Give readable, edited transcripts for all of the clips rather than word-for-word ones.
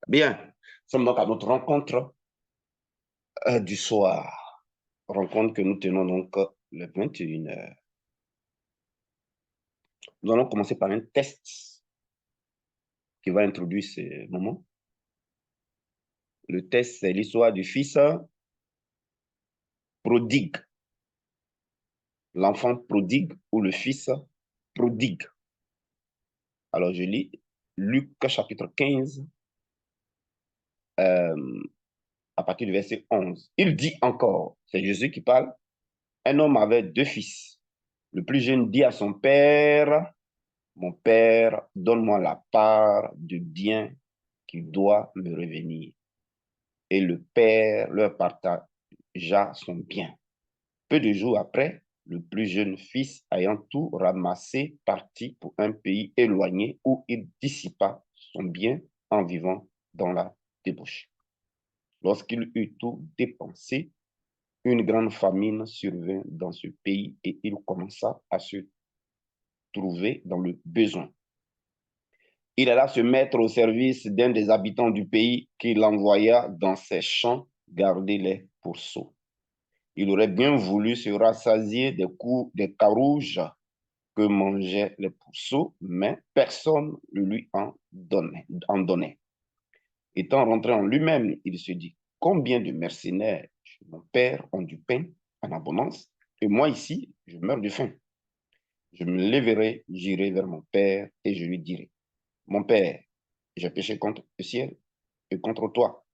Bien, nous sommes donc à notre rencontre du soir. Rencontre que nous tenons donc le 21h. Nous allons commencer par un test qui va introduire ce moment. Le test, c'est l'histoire du fils prodigue. L'enfant prodigue ou le fils prodigue. Alors, je lis Luc chapitre 15, à partir du verset 11. Il dit encore, c'est Jésus qui parle, un homme avait deux fils. Le plus jeune dit à son père, mon père, donne-moi la part du bien qui doit me revenir. Et le père leur partagea son bien. Peu de jours après, le plus jeune fils, ayant tout ramassé, partit pour un pays éloigné où il dissipa son bien en vivant dans la débauche. Lorsqu'il eut tout dépensé, une grande famine survint dans ce pays et il commença à se trouver dans le besoin. Il alla se mettre au service d'un des habitants du pays qui l'envoya dans ses champs garder les pourceaux. Il aurait bien voulu se rassasier des carouges que mangeaient les pourceaux, mais personne ne lui en donnait. Étant rentré en lui-même, il se dit, combien de mercenaires chez mon père ont du pain en abondance, et moi ici, je meurs de faim. Je me lèverai, j'irai vers mon père et je lui dirai, mon père, j'ai péché contre le ciel et contre toi.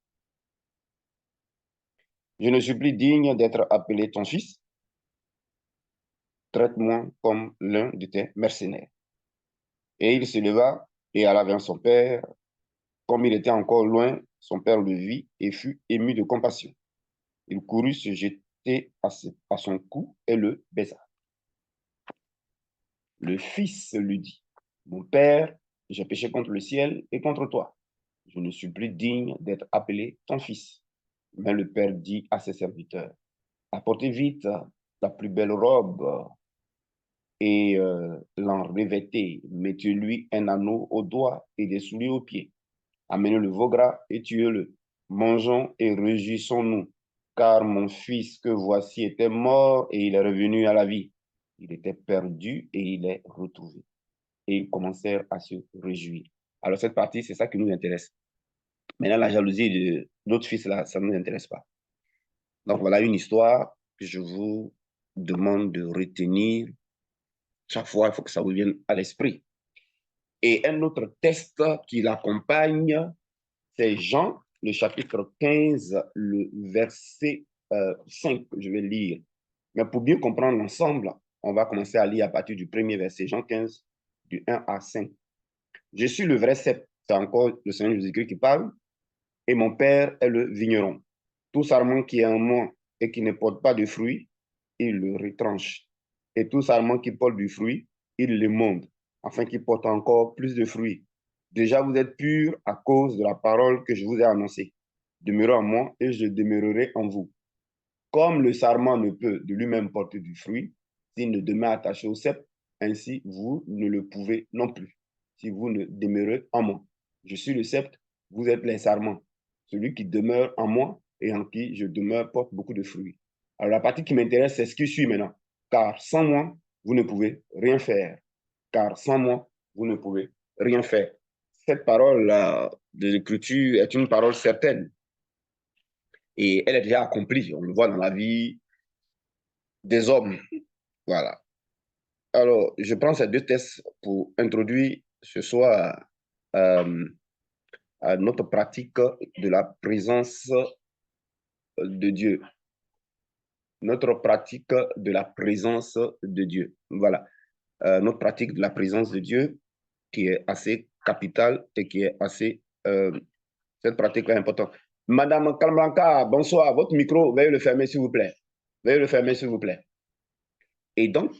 Je ne suis plus digne d'être appelé ton fils. Traite-moi comme l'un de tes mercenaires. Et il se leva et alla vers son père. Comme il était encore loin, son père le vit et fut ému de compassion. Il courut se jeter à son cou et le baisa. Le fils lui dit, mon père, j'ai péché contre le ciel et contre toi. Je ne suis plus digne d'être appelé ton fils. Mais le père dit à ses serviteurs, apportez vite la plus belle robe et l'en revêtez. Mettez-lui un anneau au doigt et des souliers aux pieds. Amenez le veau gras et tuez-le. Mangeons et réjouissons-nous, car mon fils que voici était mort et il est revenu à la vie. Il était perdu et il est retrouvé. Et ils commencèrent à se réjouir. Alors cette partie, c'est ça qui nous intéresse. Maintenant, la jalousie de notre fils, là, ça ne nous intéresse pas. Donc voilà une histoire que je vous demande de retenir. Chaque fois, il faut que ça vous vienne à l'esprit. Et un autre texte qui l'accompagne, c'est Jean, le chapitre 15, le verset 5, que je vais lire. Mais pour bien comprendre l'ensemble, on va commencer à lire à partir du premier verset, Jean 15, du 1 à 5. Je suis le vrai cep, c'est encore le Seigneur Jésus-Christ qui parle, et mon Père est le vigneron. Tout sarment qui est en moi et qui ne porte pas de fruits, il le retranche. Et tout sarment qui porte du fruit, il le monte, afin qu'il porte encore plus de fruits. Déjà, vous êtes purs à cause de la parole que je vous ai annoncée. Demeurez en moi et je demeurerai en vous. Comme le sarment ne peut de lui-même porter du fruit, s'il ne demeure attaché au cep, ainsi vous ne le pouvez non plus, si vous ne demeurez en moi. Je suis le cep, vous êtes les sarments. Celui qui demeure en moi et en qui je demeure porte beaucoup de fruits. Alors la partie qui m'intéresse, c'est ce qui suit maintenant. Car sans moi, vous ne pouvez rien faire. Car sans moi, vous ne pouvez rien faire. Cette parole de l'Écriture est une parole certaine. Et elle est déjà accomplie. On le voit dans la vie des hommes. Voilà. Alors, je prends ces deux tests pour introduire ce soir euh, à notre pratique de la présence de Dieu. Notre pratique de la présence de Dieu. Voilà. Notre pratique de la présence de Dieu qui est assez capitale et qui est assez... cette pratique est importante. Madame Kalmblanca, bonsoir. Votre micro, veuillez le fermer, s'il vous plaît. Veuillez le fermer, s'il vous plaît. Et donc,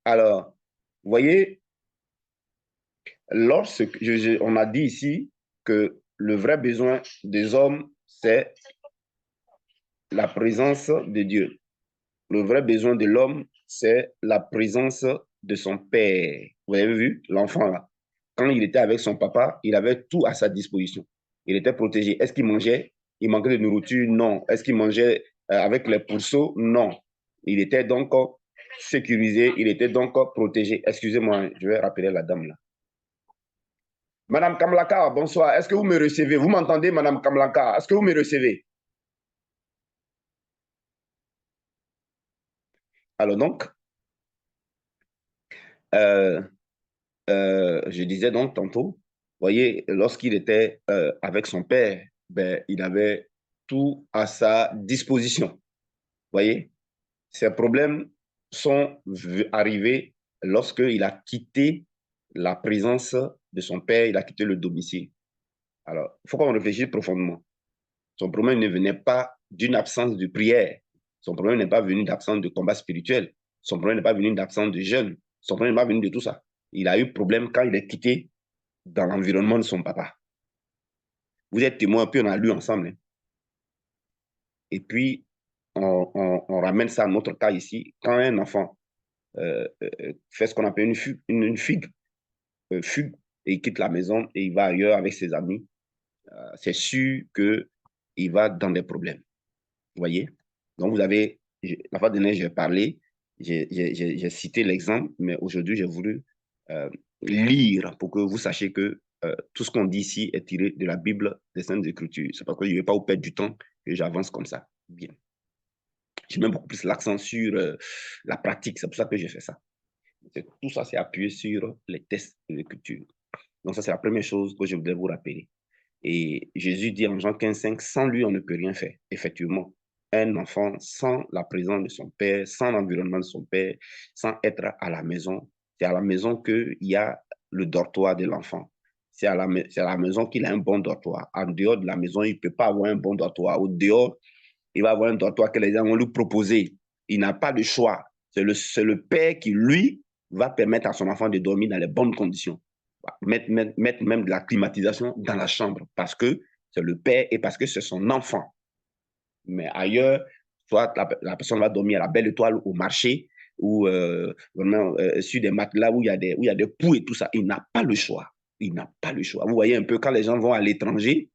alors, vous voyez, on a dit ici que le vrai besoin des hommes, c'est la présence de Dieu. Le vrai besoin de l'homme, c'est la présence de son père. Vous avez vu l'enfant là? quand il était avec son papa, il avait tout à sa disposition. Il était protégé. Est-ce qu'il mangeait? Il manquait de nourriture? Non. Est-ce qu'il mangeait avec les pourceaux? Non. Il était donc sécurisé, il était donc protégé. Excusez-moi, je vais rappeler la dame là. Madame Kamlaka, bonsoir. Est-ce que vous me recevez? Vous m'entendez, Madame Kamlaka? Est-ce que vous me recevez? Alors donc, je disais donc tantôt, voyez, lorsqu'il était avec son père, ben, il avait tout à sa disposition. Voyez, ces problèmes sont arrivés lorsqu'il a quitté la présence de son père, il a quitté le domicile. Alors, il faut qu'on réfléchisse profondément. Son problème ne venait pas d'une absence de prière. Son problème n'est pas venu d'absence de combat spirituel. Son problème n'est pas venu d'absence de jeûne. Son problème n'est pas venu de tout ça. Il a eu problème quand il est quitté dans l'environnement de son papa. Vous êtes témoin, puis on a lu ensemble. Hein. Et puis, on ramène ça à notre cas ici. Quand un enfant fait ce qu'on appelle une fugue, fugue, et il quitte la maison et il va ailleurs avec ses amis, c'est sûr qu'il va dans des problèmes. Vous voyez? Donc, vous avez, la fois dernière, j'ai parlé, j'ai cité l'exemple, mais aujourd'hui, j'ai voulu lire pour que vous sachiez que tout ce qu'on dit ici est tiré de la Bible, des Saintes Écritures. C'est parce que je ne vais pas vous perdre du temps que j'avance comme ça. Bien. Je mets beaucoup plus l'accent sur la pratique. C'est pour ça que j'ai fait ça. Tout ça, c'est appuyé sur les tests de l'Écriture. Donc, ça, c'est la première chose que je voulais vous rappeler. Et Jésus dit en Jean 15,5, sans lui, on ne peut rien faire. Effectivement, un enfant sans la présence de son père, sans l'environnement de son père, sans être à la maison, c'est à la maison qu'il y a le dortoir de l'enfant. C'est à la maison qu'il a un bon dortoir. En dehors de la maison, il ne peut pas avoir un bon dortoir. Au dehors, il va avoir un dortoir que les gens vont lui proposer. Il n'a pas de choix. C'est le père qui, lui, va permettre à son enfant de dormir dans les bonnes conditions. Mettre même de la climatisation dans la chambre parce que c'est le père et parce que c'est son enfant. Mais ailleurs, soit la personne va dormir à la belle étoile au marché ou vraiment sur des matelas où il y a des poux et tout ça. Il n'a pas le choix. Il n'a pas le choix. Vous voyez un peu quand les gens vont à l'étranger,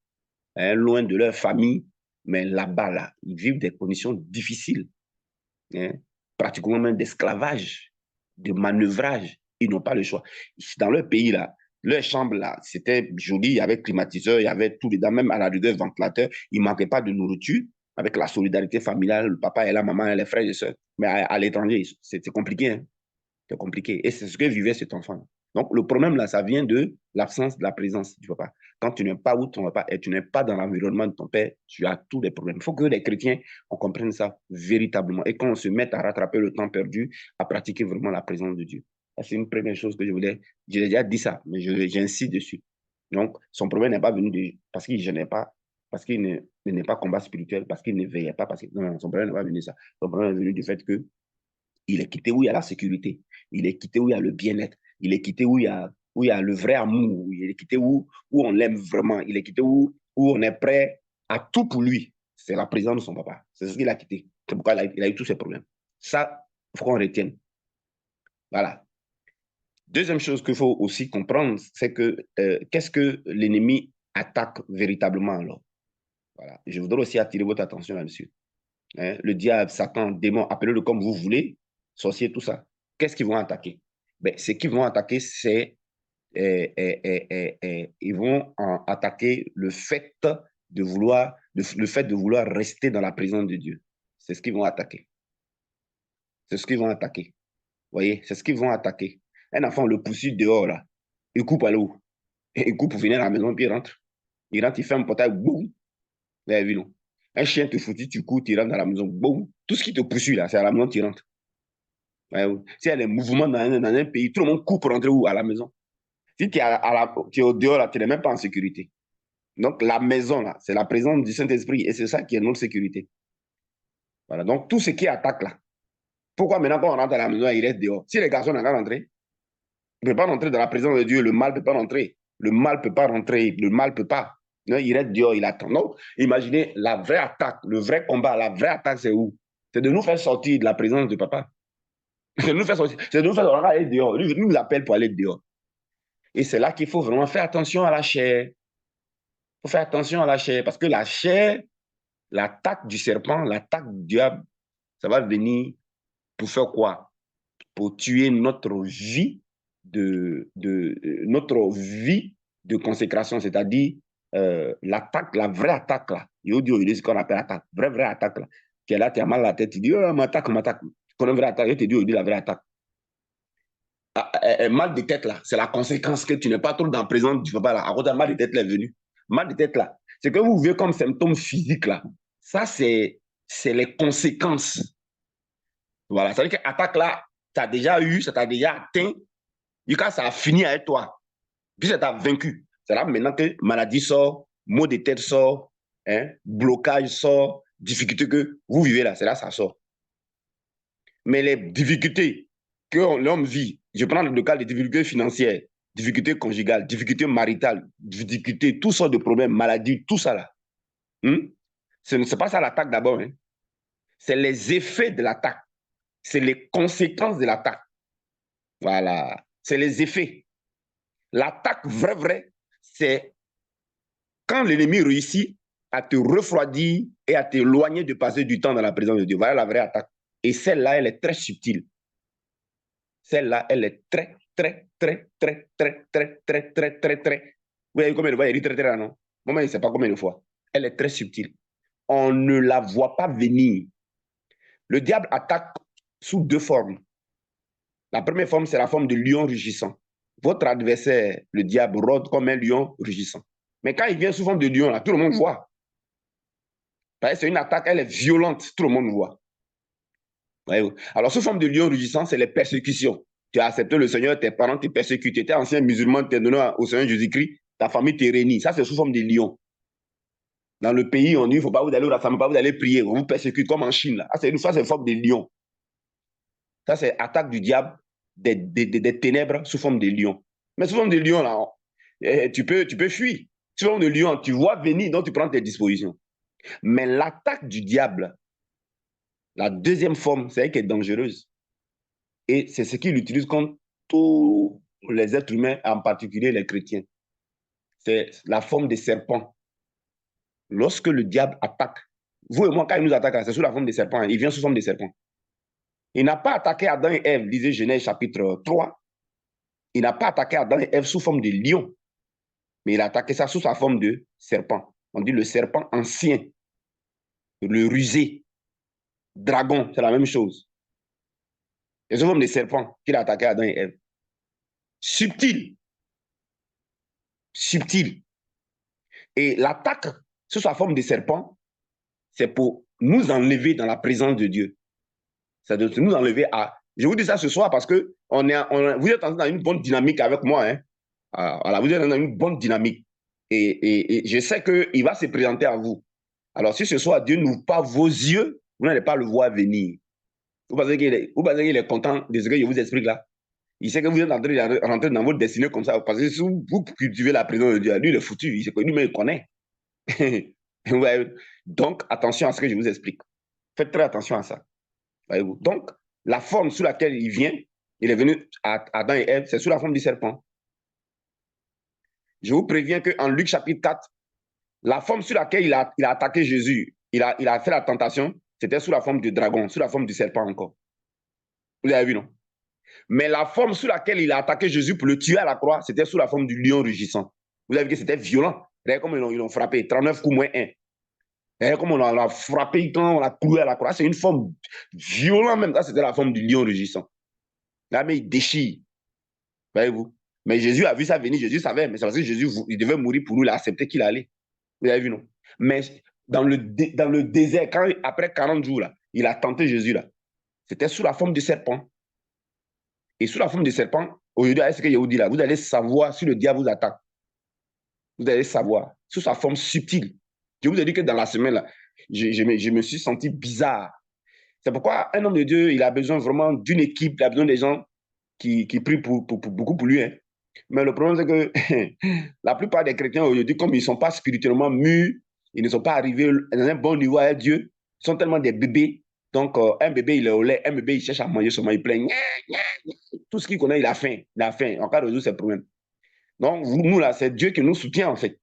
hein, loin de leur famille, mais là-bas, là, ils vivent des conditions difficiles, hein, pratiquement même d'esclavage, de manœuvrage. Ils n'ont pas le choix. Dans leur pays, là, leur chambre, là, c'était joli, il y avait climatiseur, il y avait tout dedans, même à la rigueur, ventilateur. Il ne manquait pas de nourriture. Avec la solidarité familiale, le papa et la maman et les frères et les sœurs. Mais à l'étranger, c'est compliqué. Hein? C'est compliqué. Et c'est ce que vivait cet enfant. Donc, le problème, là, ça vient de l'absence de la présence du papa. Quand tu n'es pas où ton papa et tu n'es pas dans l'environnement de ton père, tu as tous les problèmes. Il faut que les chrétiens, on comprenne ça véritablement et qu'on se mette à rattraper le temps perdu, à pratiquer vraiment la présence de Dieu. C'est une première chose que je voulais. J'ai déjà dit ça, mais j'insiste dessus. Donc, son problème n'est pas venu parce qu'il ne gênait pas, parce qu'il n'est pas combat spirituel, parce qu'il ne veillait pas. Non, son problème n'est pas venu de ça. Son problème est venu du fait que il est quitté où il y a la sécurité. Il est quitté où il y a le bien-être. Il est quitté où il y a le vrai amour. Il est quitté où on l'aime vraiment. Il est quitté où on est prêt à tout pour lui. C'est la présence de son papa. C'est ce qu'il a quitté. C'est pourquoi il a eu tous ces problèmes. Ça, il faut qu'on retienne. Voilà. Deuxième chose qu'il faut aussi comprendre, c'est que qu'est-ce que l'ennemi attaque véritablement alors? Voilà. Je voudrais aussi attirer votre attention là-dessus. Hein? Le diable, Satan, démon, appelez-le comme vous voulez, sorcier, tout ça. Qu'est-ce qu'ils vont attaquer? Ben, ce qu'ils vont attaquer, c'est ils vont attaquer le fait de vouloir rester dans la présence de Dieu. C'est ce qu'ils vont attaquer. C'est ce qu'ils vont attaquer. Vous voyez, c'est ce qu'ils vont attaquer. Un enfant, le poursuit dehors, là. Il coupe à l'eau. Il coupe pour venir à la maison, puis il rentre. Il rentre, il fait un portail, boum. Vous avez vu, non? Un chien te foutit, tu cours, tu rentres dans la maison, boum. Tout ce qui te poursuit, là, c'est à la maison, tu rentres. S'il y a des mouvements dans un pays, tout le monde coupe pour rentrer où? À la maison. Si tu es au dehors, là, tu n'es même pas en sécurité. Donc, la maison, là, c'est la présence du Saint-Esprit et c'est ça qui est notre sécurité. Voilà. Donc, tout ce qui attaque, là. Pourquoi maintenant, quand on rentre à la maison, il reste dehors? Si les garçons n'ont pas rentré, ils ne peuvent pas rentrer dans la présence de Dieu. Le mal ne peut pas rentrer. Le mal ne peut pas rentrer. Le mal ne peut pas. Non, il reste dehors, il attend. Donc, imaginez la vraie attaque, le vrai combat, la vraie attaque, c'est où? C'est de nous faire sortir de la présence de papa. C'est de nous faire sortir. C'est de nous faire aller dehors. Lui, nous appelle pour aller dehors. Et c'est là qu'il faut vraiment faire attention à la chair. Il faut faire attention à la chair, parce que la chair, l'attaque du serpent, l'attaque du diable, ça va venir pour faire quoi? Pour tuer notre vie notre vie de consécration, c'est-à-dire l'attaque, la vraie attaque là. Il dit ce qu'on appelle attaque, vraie attaque là. Tu es là, tu as mal à la tête, tu dis, oh, m'attaque. Tu connais une vraie attaque, il te dit la vraie attaque. Mal de tête là, c'est la conséquence que tu n'es pas trop dans le présent du papa là. À cause de mal de tête là est venu. Mal de tête là, c'est que vous vivez comme symptôme physique là. Ça, c'est les conséquences. Voilà, ça veut dire que l'attaque là, tu as déjà eu, ça t'a déjà atteint, et quand ça a fini avec toi, puis ça t'a vaincu. C'est là maintenant que maladie sort, maux de tête sort, hein, blocage sort, difficulté que vous vivez là, c'est là que ça sort. Mais les difficultés que l'homme vit, je prends le cas des difficultés financières, difficultés conjugales, difficultés maritales, difficultés, toutes sortes de problèmes, maladies, tout ça là. Ce n'est pas ça l'attaque d'abord. Hein. C'est les effets de l'attaque. C'est les conséquences de l'attaque. Voilà. C'est les effets. L'attaque vraie, c'est quand l'ennemi réussit à te refroidir et à t'éloigner de passer du temps dans la présence de Dieu. Voilà la vraie attaque. Et celle-là, elle est très subtile. Celle-là, elle est très. Vous voyez combien de fois il dit très, non? Moi, je ne sais pas combien de fois. Elle est très subtile. On ne la voit pas venir. Le diable attaque sous deux formes. La première forme, c'est la forme de lion rugissant. Votre adversaire, le diable, rôde comme un lion rugissant. Mais quand il vient sous forme de lion, là, tout le monde voit. C'est une attaque, elle est violente, tout le monde voit. Alors, sous forme de lion rugissant, c'est les persécutions. Tu as accepté le Seigneur, tes parents te persécutent, tu étais ancien musulman, tu es donné au Seigneur Jésus-Christ, ta famille te réunit. Ça, c'est sous forme de lion. Dans le pays, on dit, il ne faut pas vous aller rassembler, pas vous aller prier, on vous persécute comme en Chine. Là. Ça, c'est une forme de lion. Ça, c'est attaque du diable, des ténèbres sous forme de lion. Mais sous forme de lion, là, tu peux fuir. Sous forme de lion, tu vois venir, donc tu prends tes dispositions. Mais l'attaque du diable, la deuxième forme, c'est elle qui est dangereuse. Et c'est ce qu'il utilise contre tous les êtres humains, en particulier les chrétiens. C'est la forme des serpents. Lorsque le diable attaque, vous et moi, quand il nous attaque, c'est sous la forme des serpents. Il vient sous forme des serpents. Il n'a pas attaqué Adam et Ève, lisez Genèse chapitre 3. Il n'a pas attaqué Adam et Ève sous forme de lion, mais il a attaqué ça sous sa forme de serpent. On dit le serpent ancien, le rusé, dragon, c'est la même chose. C'est sous forme de serpent qu'il a attaqué Adam et Ève. Subtil. Subtil. Et l'attaque sous sa forme de serpent, c'est pour nous enlever dans la présence de Dieu. C'est de nous enlever à... Je vous dis ça ce soir parce que vous êtes dans une bonne dynamique avec moi. Hein. Voilà, vous êtes dans une bonne dynamique. Et je sais qu'il va se présenter à vous. Alors, si ce soir, Dieu n'ouvre pas vos yeux, vous n'allez pas le voir venir. Vous pensez qu'il est content de ce que je vous explique là? Il sait que vous êtes en train de rentrer dans votre destinée comme ça. Parce que si vous cultivez la présence de Dieu, lui, il est foutu. Il sait que lui-même, il connaît. Ouais. Donc, attention à ce que je vous explique. Faites très attention à ça. Voyez-vous. Donc, la forme sous laquelle il vient, il est venu à Adam et Ève, c'est sous la forme du serpent. Je vous préviens qu'en Luc chapitre 4, la forme sur laquelle il a attaqué Jésus, il a fait la tentation, c'était sous la forme du dragon, sous la forme du serpent encore. Vous l'avez vu, non? Mais la forme sous laquelle il a attaqué Jésus pour le tuer à la croix, c'était sous la forme du lion rugissant. Vous avez vu que c'était violent. Regardez comme ils l'ont frappé, 39 coups moins 1. Regardez comme on l'a frappé quand on l'a cloué à la croix. C'est une forme violente même. Ça, c'était la forme du lion rugissant. Là, mais il déchire. Voyez-vous? Mais Jésus a vu ça venir. Jésus savait, mais c'est parce que Jésus, il devait mourir pour nous. Il a accepté qu'il allait. Vous avez vu, non? Mais dans le désert, après 40 jours, là, il a tenté Jésus, là. C'était sous la forme de serpent. Et sous la forme de serpent, aujourd'hui, ce que je vous dis là, vous allez savoir si le diable vous attaque. Vous allez savoir. Sous sa forme subtile. Je vous ai dit que dans la semaine, là, je me suis senti bizarre. C'est pourquoi un homme de Dieu, il a besoin vraiment d'une équipe, il a besoin des gens qui prient beaucoup pour lui. Hein. Mais le problème, c'est que la plupart des chrétiens aujourd'hui, comme ils ne sont pas spirituellement mûrs, ils ne sont pas arrivés à un bon niveau avec Dieu, ils sont tellement des bébés. Donc, un bébé, il est au lait, un bébé, il cherche à manger seulement, il plaint. Tout ce qu'il connaît, il a faim. Il a faim. En cas de résoudre ses problèmes. Donc, nous, là, c'est Dieu qui nous soutient, en fait.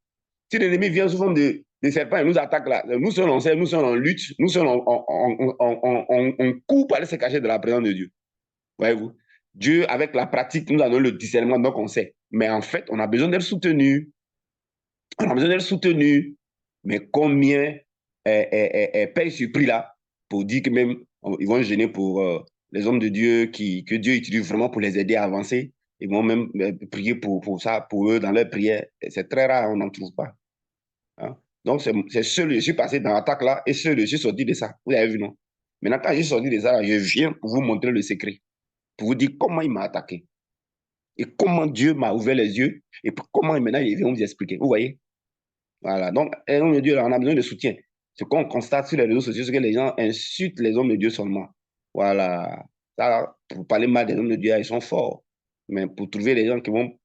Si l'ennemi vient sous forme de serpent et nous attaque là, nous sommes en nous sommes en lutte, nous sommes on court pour aller se cacher de la présence de Dieu. Voyez-vous? Dieu, avec la pratique, nous avons le discernement, donc on sait. Mais en fait, on a besoin d'être soutenu. On a besoin d'être soutenu. Mais combien paye ce prix-là pour dire que même ils vont gêner pour les hommes de Dieu que Dieu utilise vraiment pour les aider à avancer. Ils vont même prier pour ça, pour eux, dans leur prière. C'est très rare, on n'en trouve pas. Hein? Donc, c'est seul, je suis passé dans l'attaque là et seul, je suis sorti de ça. Vous avez vu, non? Maintenant, quand je suis sorti de ça, là, je viens pour vous montrer le secret. Pour vous dire comment il m'a attaqué. Et comment Dieu m'a ouvert les yeux. Et comment maintenant il vient vous expliquer. Vous voyez? Voilà. Donc, les hommes de Dieu, là, on a besoin de soutien. Ce qu'on constate sur les réseaux sociaux, c'est que les gens insultent les hommes de Dieu seulement. Voilà. Ça, pour parler mal des hommes de Dieu, ils sont forts. Mais pour trouver les gens qui vont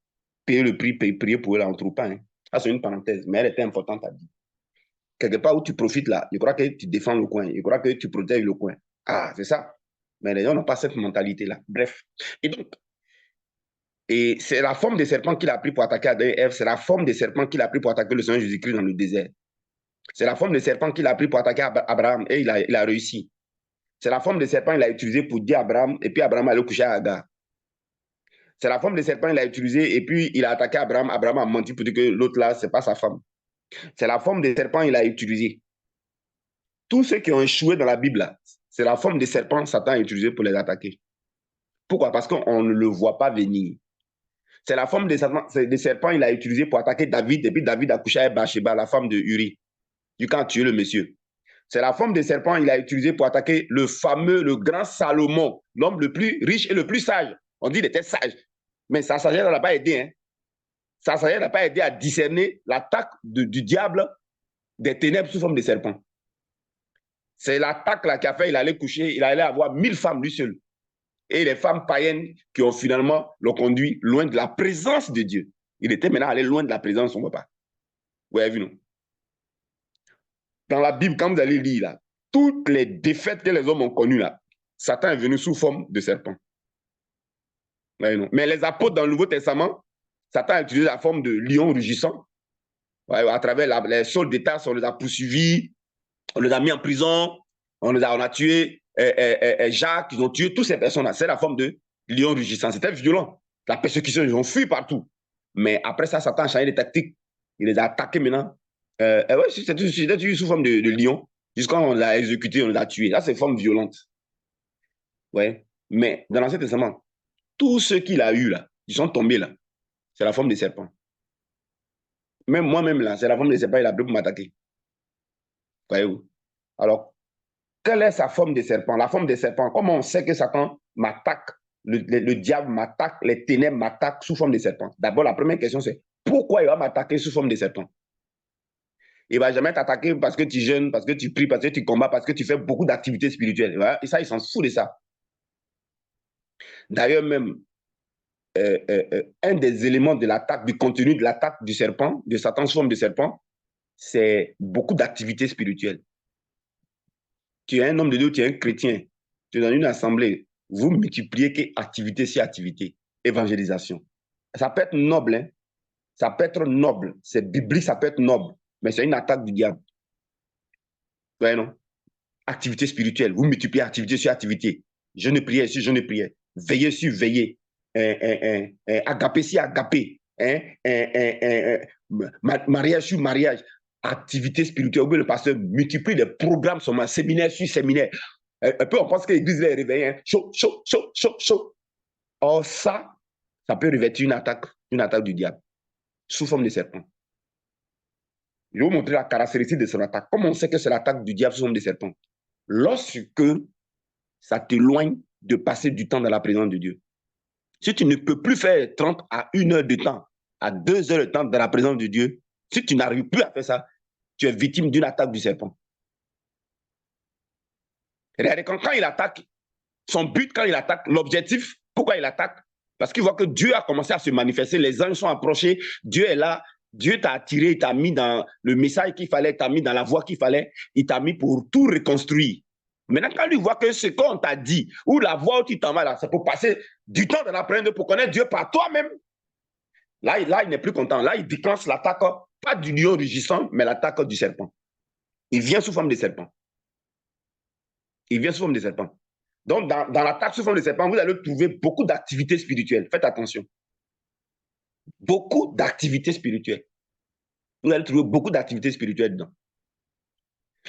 payer le prix, prier pour eux, là, on ne trouve pas. Hein. Ça, c'est une parenthèse. Mais elle était importante à dire. Quelque part où tu profites là, je crois que tu défends le coin. Je crois que tu protèges le coin. Ah, c'est ça. Mais les gens n'ont pas cette mentalité-là. Bref. Et donc, et c'est la forme des serpents qu'il a pris pour attaquer Adam et Ève. C'est la forme des serpents qu'il a pris pour attaquer le Seigneur Jésus-Christ dans le désert. C'est la forme des serpents qu'il a pris pour attaquer Abraham et il a réussi. C'est la forme des serpents qu'il a utilisé pour dire à Abraham et puis Abraham allait coucher à Agar. C'est la forme des serpents qu'il a utilisé et puis il a attaqué Abraham. Abraham a menti pour dire que l'autre là, ce n'est pas sa femme. C'est la forme des serpents qu'il a utilisé. Tous ceux qui ont échoué dans la Bible, c'est la forme des serpents Satan a utilisé pour les attaquer. Pourquoi? Parce qu'on ne le voit pas venir. C'est la forme des serpents qu'il a utilisé pour attaquer David, et puis David a couché avec Bathsheba, la femme de Uri, du camp tué le monsieur. C'est la forme des serpents qu'il a utilisé pour attaquer le fameux, le grand Salomon, l'homme le plus riche et le plus sage. On dit qu'il était sage, mais sa sagesse n'a pas aidé. Hein. Sa sagesse n'a pas aidé à discerner l'attaque du diable des ténèbres sous forme de serpent. C'est l'attaque là qui a fait, il allait coucher, il allait avoir 1000 femmes lui seul. Et les femmes païennes qui ont finalement l'ont conduit loin de la présence de Dieu. Il était maintenant allé loin de la présence de son papa. Vous avez vu, non? Dans la Bible, quand vous allez lire, là, toutes les défaites que les hommes ont connues, là, Satan est venu sous forme de serpent. Ouais, non. Mais les apôtres dans le Nouveau Testament, Satan a utilisé la forme de lion rugissant. Ouais, à travers les soldats, on les a poursuivis, on les a mis en prison, on a tué Jacques, ils ont tué toutes ces personnes-là. C'est la forme de lion rugissant. C'était violent. La persécution, ils ont fui partout. Mais après ça, Satan a changé de tactique. Il les a attaqués maintenant. Ouais, c'était sous forme de lion. Jusqu'à on l'a exécuté, on l'a tué. Là, c'est forme violente. Ouais. Mais dans l'Ancien Testament, tous ceux qu'il a eu là, ils sont tombés là. C'est la forme des serpents. Même moi-même là, c'est la forme des serpents, il a pris pour m'attaquer. Voyez-vous? Alors, quelle est sa forme de serpent? La forme des serpents. Comment on sait que Satan m'attaque, le diable m'attaque, les ténèbres m'attaquent sous forme de serpent? D'abord, la première question, c'est pourquoi il va m'attaquer sous forme de serpent? Il ne va jamais t'attaquer parce que tu jeûnes, parce que tu pries, parce que tu combats, parce que tu fais beaucoup d'activités spirituelles. Voilà. Et ça, il s'en fout de ça. D'ailleurs, même, un des éléments de l'attaque, du contenu de l'attaque du serpent, de Satan sous forme de serpent, c'est beaucoup d'activités spirituelles. Tu es un homme de Dieu, tu es un chrétien, tu es dans une assemblée, vous multipliez que activité sur activité, évangélisation. Ça peut être noble, hein? Ça peut être noble, c'est biblique, ça peut être noble, mais c'est une attaque du diable. Ouais, non? Activité spirituelle, vous multipliez activité sur activité. Jeûne prière sur jeûne prière, veillez sur veillez, agapé sur agapé, mariage sur mariage, activité spirituelle. Où le pasteur multiplie les programmes sur ma séminaire sur séminaire. Un peu, on pense que l'église est réveillée. Hein. Chaud, chaud, chaud, chaud, chaud. Or, ça peut revêtir une attaque du diable, sous forme de serpent. Je vais vous montrer la caractéristique de son attaque. Comment on sait que c'est l'attaque du diable sous forme de serpent? Lorsque ça t'éloigne de passer du temps dans la présence de Dieu. Si tu ne peux plus faire 30 à 1 heure de temps, à 2 heures de temps dans la présence de Dieu, si tu n'arrives plus à faire ça, tu es victime d'une attaque du serpent. Regardez, quand il attaque, son but quand il attaque, l'objectif, pourquoi il attaque? Parce qu'il voit que Dieu a commencé à se manifester, les anges sont approchés, Dieu est là, Dieu t'a attiré, il t'a mis dans le message qu'il fallait, il t'a mis dans la voie qu'il fallait, il t'a mis pour tout reconstruire. Maintenant, quand il voit que ce qu'on t'a dit, ou la voie où tu t'en vas là, c'est pour passer du temps dans la présence, pour connaître Dieu par toi-même. Là, il n'est plus content. Là, il déclenche l'attaque, pas du lion rugissant, mais l'attaque du serpent. Il vient sous forme de serpent. Il vient sous forme de serpent. Donc, dans l'attaque sous forme de serpent, vous allez trouver beaucoup d'activités spirituelles. Faites attention. Beaucoup d'activités spirituelles. Vous allez trouver beaucoup d'activités spirituelles dedans.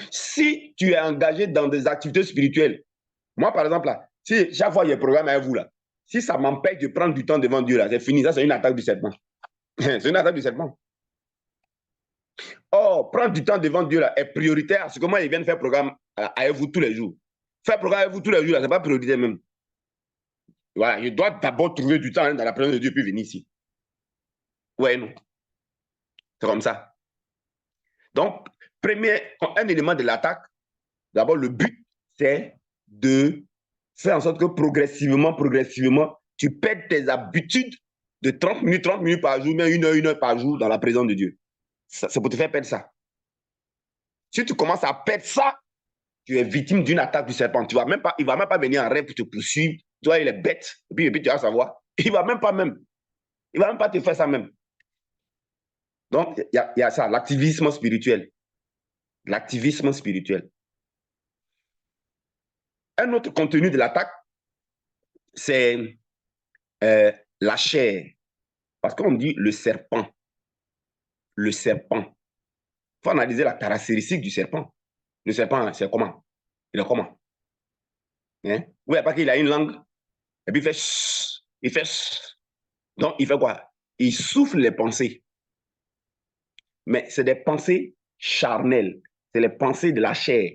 Si tu es engagé dans des activités spirituelles, moi, par exemple, là, si chaque fois il y a un programme avec vous, là, si ça m'empêche de prendre du temps devant Dieu, là, c'est fini. Ça, c'est une attaque du serpent. C'est une attaque du serpent. Or, prendre du temps devant Dieu là, est prioritaire à ce que moi, il vient faire programme avec vous tous les jours. Faire programme avec vous tous les jours, ce n'est pas prioritaire même. Voilà, je dois d'abord trouver du temps dans la présence de Dieu puis venir ici. Ouais, non. C'est comme ça. Donc, un élément de l'attaque, d'abord, le but, c'est de faire en sorte que progressivement, tu perds tes habitudes de 30 minutes par jour, mais une heure par jour dans la présence de Dieu. C'est pour te faire perdre ça. Si tu commences à perdre ça, tu es victime d'une attaque du serpent. Il ne va même pas venir en rêve pour te poursuivre. Tu vois, il est bête. Et puis tu vas savoir. Il ne va même pas te faire ça même. Donc, il y a ça, l'activisme spirituel. L'activisme spirituel. Un autre contenu de l'attaque, c'est la chair. Parce qu'on dit le serpent. Le serpent. Il faut analyser la caractéristique du serpent. Le serpent, c'est comment? Il est comment? Hein? Vous voyez pas qu'il a une langue? Et puis il fait chut, il fait chut. Donc, il fait quoi? Il souffle les pensées. Mais c'est des pensées charnelles. C'est les pensées de la chair.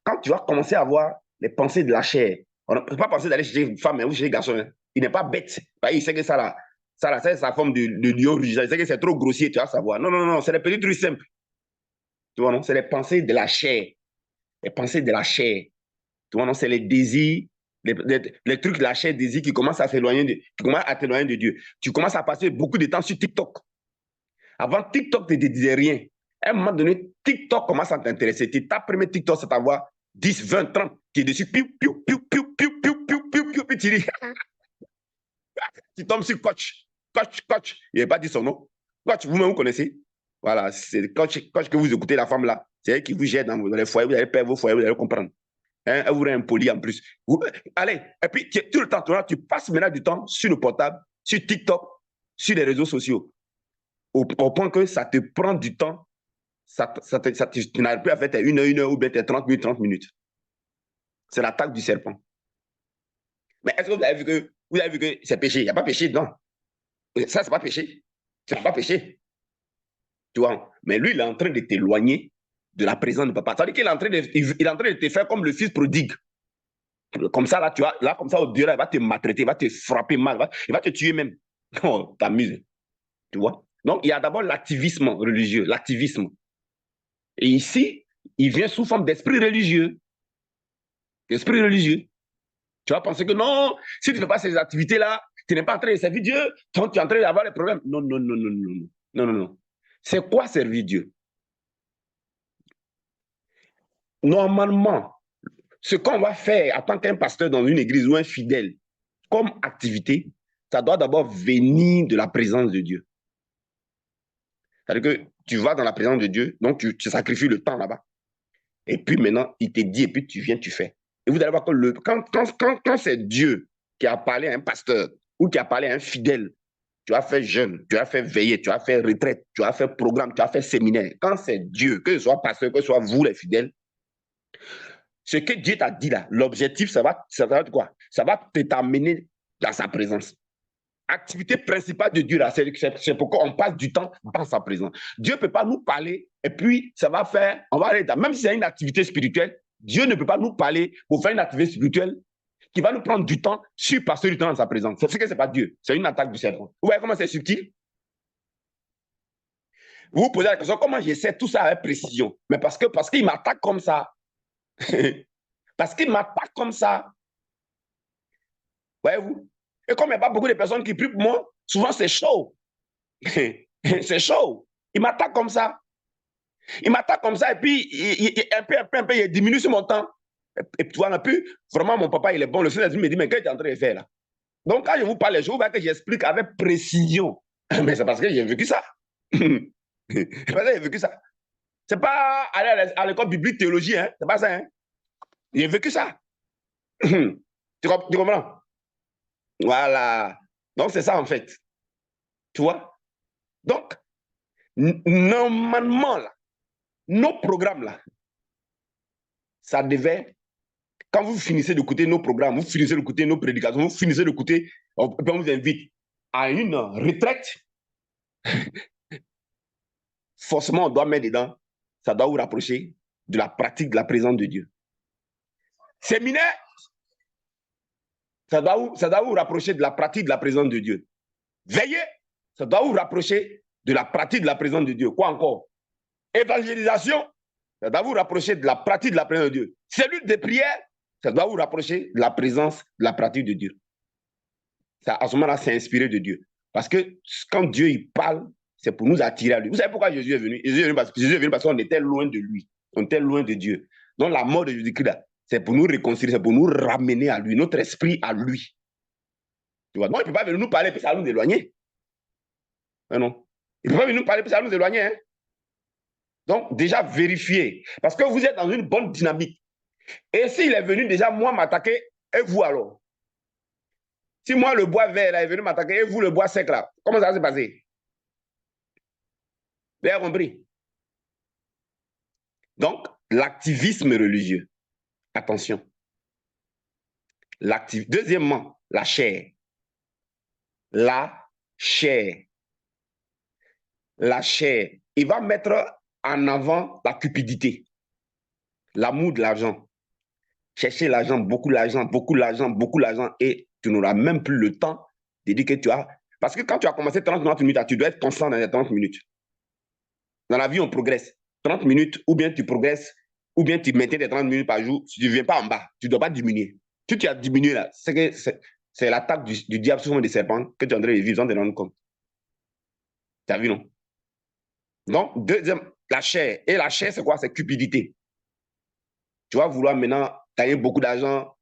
Quand tu vas commencer à avoir les pensées de la chair, on ne peut pas penser d'aller chez une femme ou chez un garçon. Hein. Il n'est pas bête. Il sait que ça là, c'est sa forme de lion rugissant. Il sait que c'est trop grossier, tu vas savoir. Non, non, non, c'est des petits trucs simples. Tu vois, non? C'est les pensées de la chair. Les pensées de la chair. Tu vois, non? C'est les désirs, les trucs de la chair, désirs qui commencent à t'éloigner de Dieu. Tu commences à passer beaucoup de temps sur TikTok. Avant, TikTok ne te disait rien. À un moment donné, TikTok commence à t'intéresser. Ta première TikTok, c'est d'avoir 10, 20, 30 qui est dessus. Piou, piou, piou, piou, piou, piou, piou, piou, piou, puis tu tombes sur Coach. Coach. Il n'a pas dit son nom. Coach, vous-même, vous connaissez. Voilà, c'est Coach que vous écoutez, la femme là. C'est elle qui vous gère dans les foyers. Vous allez perdre vos foyers, vous allez comprendre. Hein, elle vous rend impoli en plus. Allez, et puis tout le temps, tu passes maintenant du temps sur le portable, sur TikTok, sur les réseaux sociaux. Au point que ça te prend du temps, tu n'arrives plus à faire tes 1 heure ou bien tes 30 minutes. C'est l'attaque du serpent. Mais est-ce que vous avez vu que c'est péché? Il n'y a pas péché dedans. Ça, c'est pas péché. C'est pas péché. Tu vois? Mais lui, il est en train de t'éloigner de la présence de papa. Ça veut dire qu'il est en train de te faire comme le fils prodigue. Comme ça, là, tu vois, là, comme ça, au Dieu, là, il va te maltraiter, il va te frapper mal, il va te tuer même. Oh, t'amuses. Tu vois? Donc, il y a d'abord l'activisme religieux, l'activisme. Et ici, il vient sous forme d'esprit religieux. Esprit religieux. Tu vas penser que non, si tu ne fais pas ces activités-là, tu n'es pas en train de servir Dieu, tu es en train d'avoir des problèmes. Non, non, non, non, non, non, non, non. C'est quoi servir Dieu? Normalement, ce qu'on va faire en tant qu'un pasteur dans une église ou un fidèle, comme activité, ça doit d'abord venir de la présence de Dieu. C'est-à-dire que tu vas dans la présence de Dieu, donc tu sacrifies le temps là-bas. Et puis maintenant, il te dit, et puis tu viens, tu fais. Et vous allez voir que quand c'est Dieu qui a parlé à un pasteur ou qui a parlé à un fidèle, tu as fait jeûne, tu as fait veiller, tu as fait retraite, tu as fait programme, tu as fait séminaire. Quand c'est Dieu, que ce soit pasteur, que ce soit vous les fidèles, ce que Dieu t'a dit là, l'objectif, ça va être quoi? Ça va t'amener dans sa présence. Activité principale de Dieu là, c'est pourquoi on passe du temps dans sa présence. Dieu ne peut pas nous parler et puis ça va faire, on va aller dans, même si c'est une activité spirituelle, Dieu ne peut pas nous parler pour faire une activité spirituelle qui va nous prendre du temps sur passer du temps dans sa présence. C'est ce que c'est pas Dieu, c'est une attaque du serpent. Vous voyez comment c'est subtil? Vous vous posez la question, comment j'essaie tout ça avec précision? Mais parce qu'il m'attaque comme ça. Parce qu'il m'attaque comme ça. Voyez-vous? Et comme il n'y a pas beaucoup de personnes qui prient pour moi, souvent c'est chaud. C'est chaud. Il m'attaque comme ça. Il m'attaque comme ça et puis un peu, il diminue sur mon temps. Et tu vois, vraiment, mon papa, il est bon. Le Seigneur me dit, mais qu'est-ce que tu es en train de faire là? Donc, quand je vous parle, je vous vois que j'explique avec précision. Mais c'est parce que j'ai vécu ça. C'est parce que j'ai vécu ça. C'est pas aller à l'école biblique théologie, hein. C'est pas ça, hein. J'ai vécu ça. Tu comprends? Voilà. Donc, c'est ça, en fait. Tu vois? Donc, normalement, là, nos programmes, là, ça devait, quand vous finissez d'écouter nos programmes, vous finissez d'écouter nos prédications, vous finissez d'écouter, on vous invite à une retraite. Forcément, on doit mettre dedans, ça doit vous rapprocher de la pratique de la présence de Dieu. Séminaire, ça doit vous rapprocher de la pratique de la présence de Dieu. Veiller, ça doit vous rapprocher de la pratique de la présence de Dieu. Quoi encore? Évangélisation, ça doit vous rapprocher de la pratique de la présence de Dieu. Cellule de prière, ça doit vous rapprocher de la présence, de la pratique de Dieu. Ça, à ce moment-là, c'est inspiré de Dieu. Parce que quand Dieu il parle, c'est pour nous attirer à lui. Vous savez pourquoi Jésus est venu? Jésus est venu parce qu'on était loin de lui. On était loin de Dieu. Donc la mort de Jésus-Christ, c'est pour nous réconcilier, c'est pour nous ramener à lui, notre esprit à lui. Tu vois? Non, il ne peut pas venir nous parler, puis ça va nous éloigner. Non. Il ne peut pas venir nous parler, puis ça va nous éloigner. Hein? Donc, déjà, vérifiez. Parce que vous êtes dans une bonne dynamique. Et s'il est venu déjà, moi, m'attaquer, et vous alors? Si moi, le bois vert là, est venu m'attaquer, et vous, le bois sec là, comment ça va se passer? Vous avez compris? Donc, l'activisme religieux. Attention. Deuxièmement, la chair. La chair. La chair. Il va mettre en avant la cupidité, l'amour de l'argent. Chercher l'argent, beaucoup d'argent, beaucoup d'argent, beaucoup d'argent, et tu n'auras même plus le temps de dire que tu as... Parce que quand tu as commencé 30 minutes, tu dois être constant dans les 30 minutes. Dans la vie, on progresse. 30 minutes, ou bien tu progresses, ou bien tu maintiens tes 30 minutes par jour, tu ne viens pas en bas, tu ne dois pas diminuer. Si tu as diminué là, c'est l'attaque du diable sur des serpents que tu es en train de vivre sans te rendre compte. Tu as vu, non? Donc, deuxième, la chair. Et la chair, c'est quoi? C'est cupidité. Tu vas vouloir maintenant gagner beaucoup d'argent.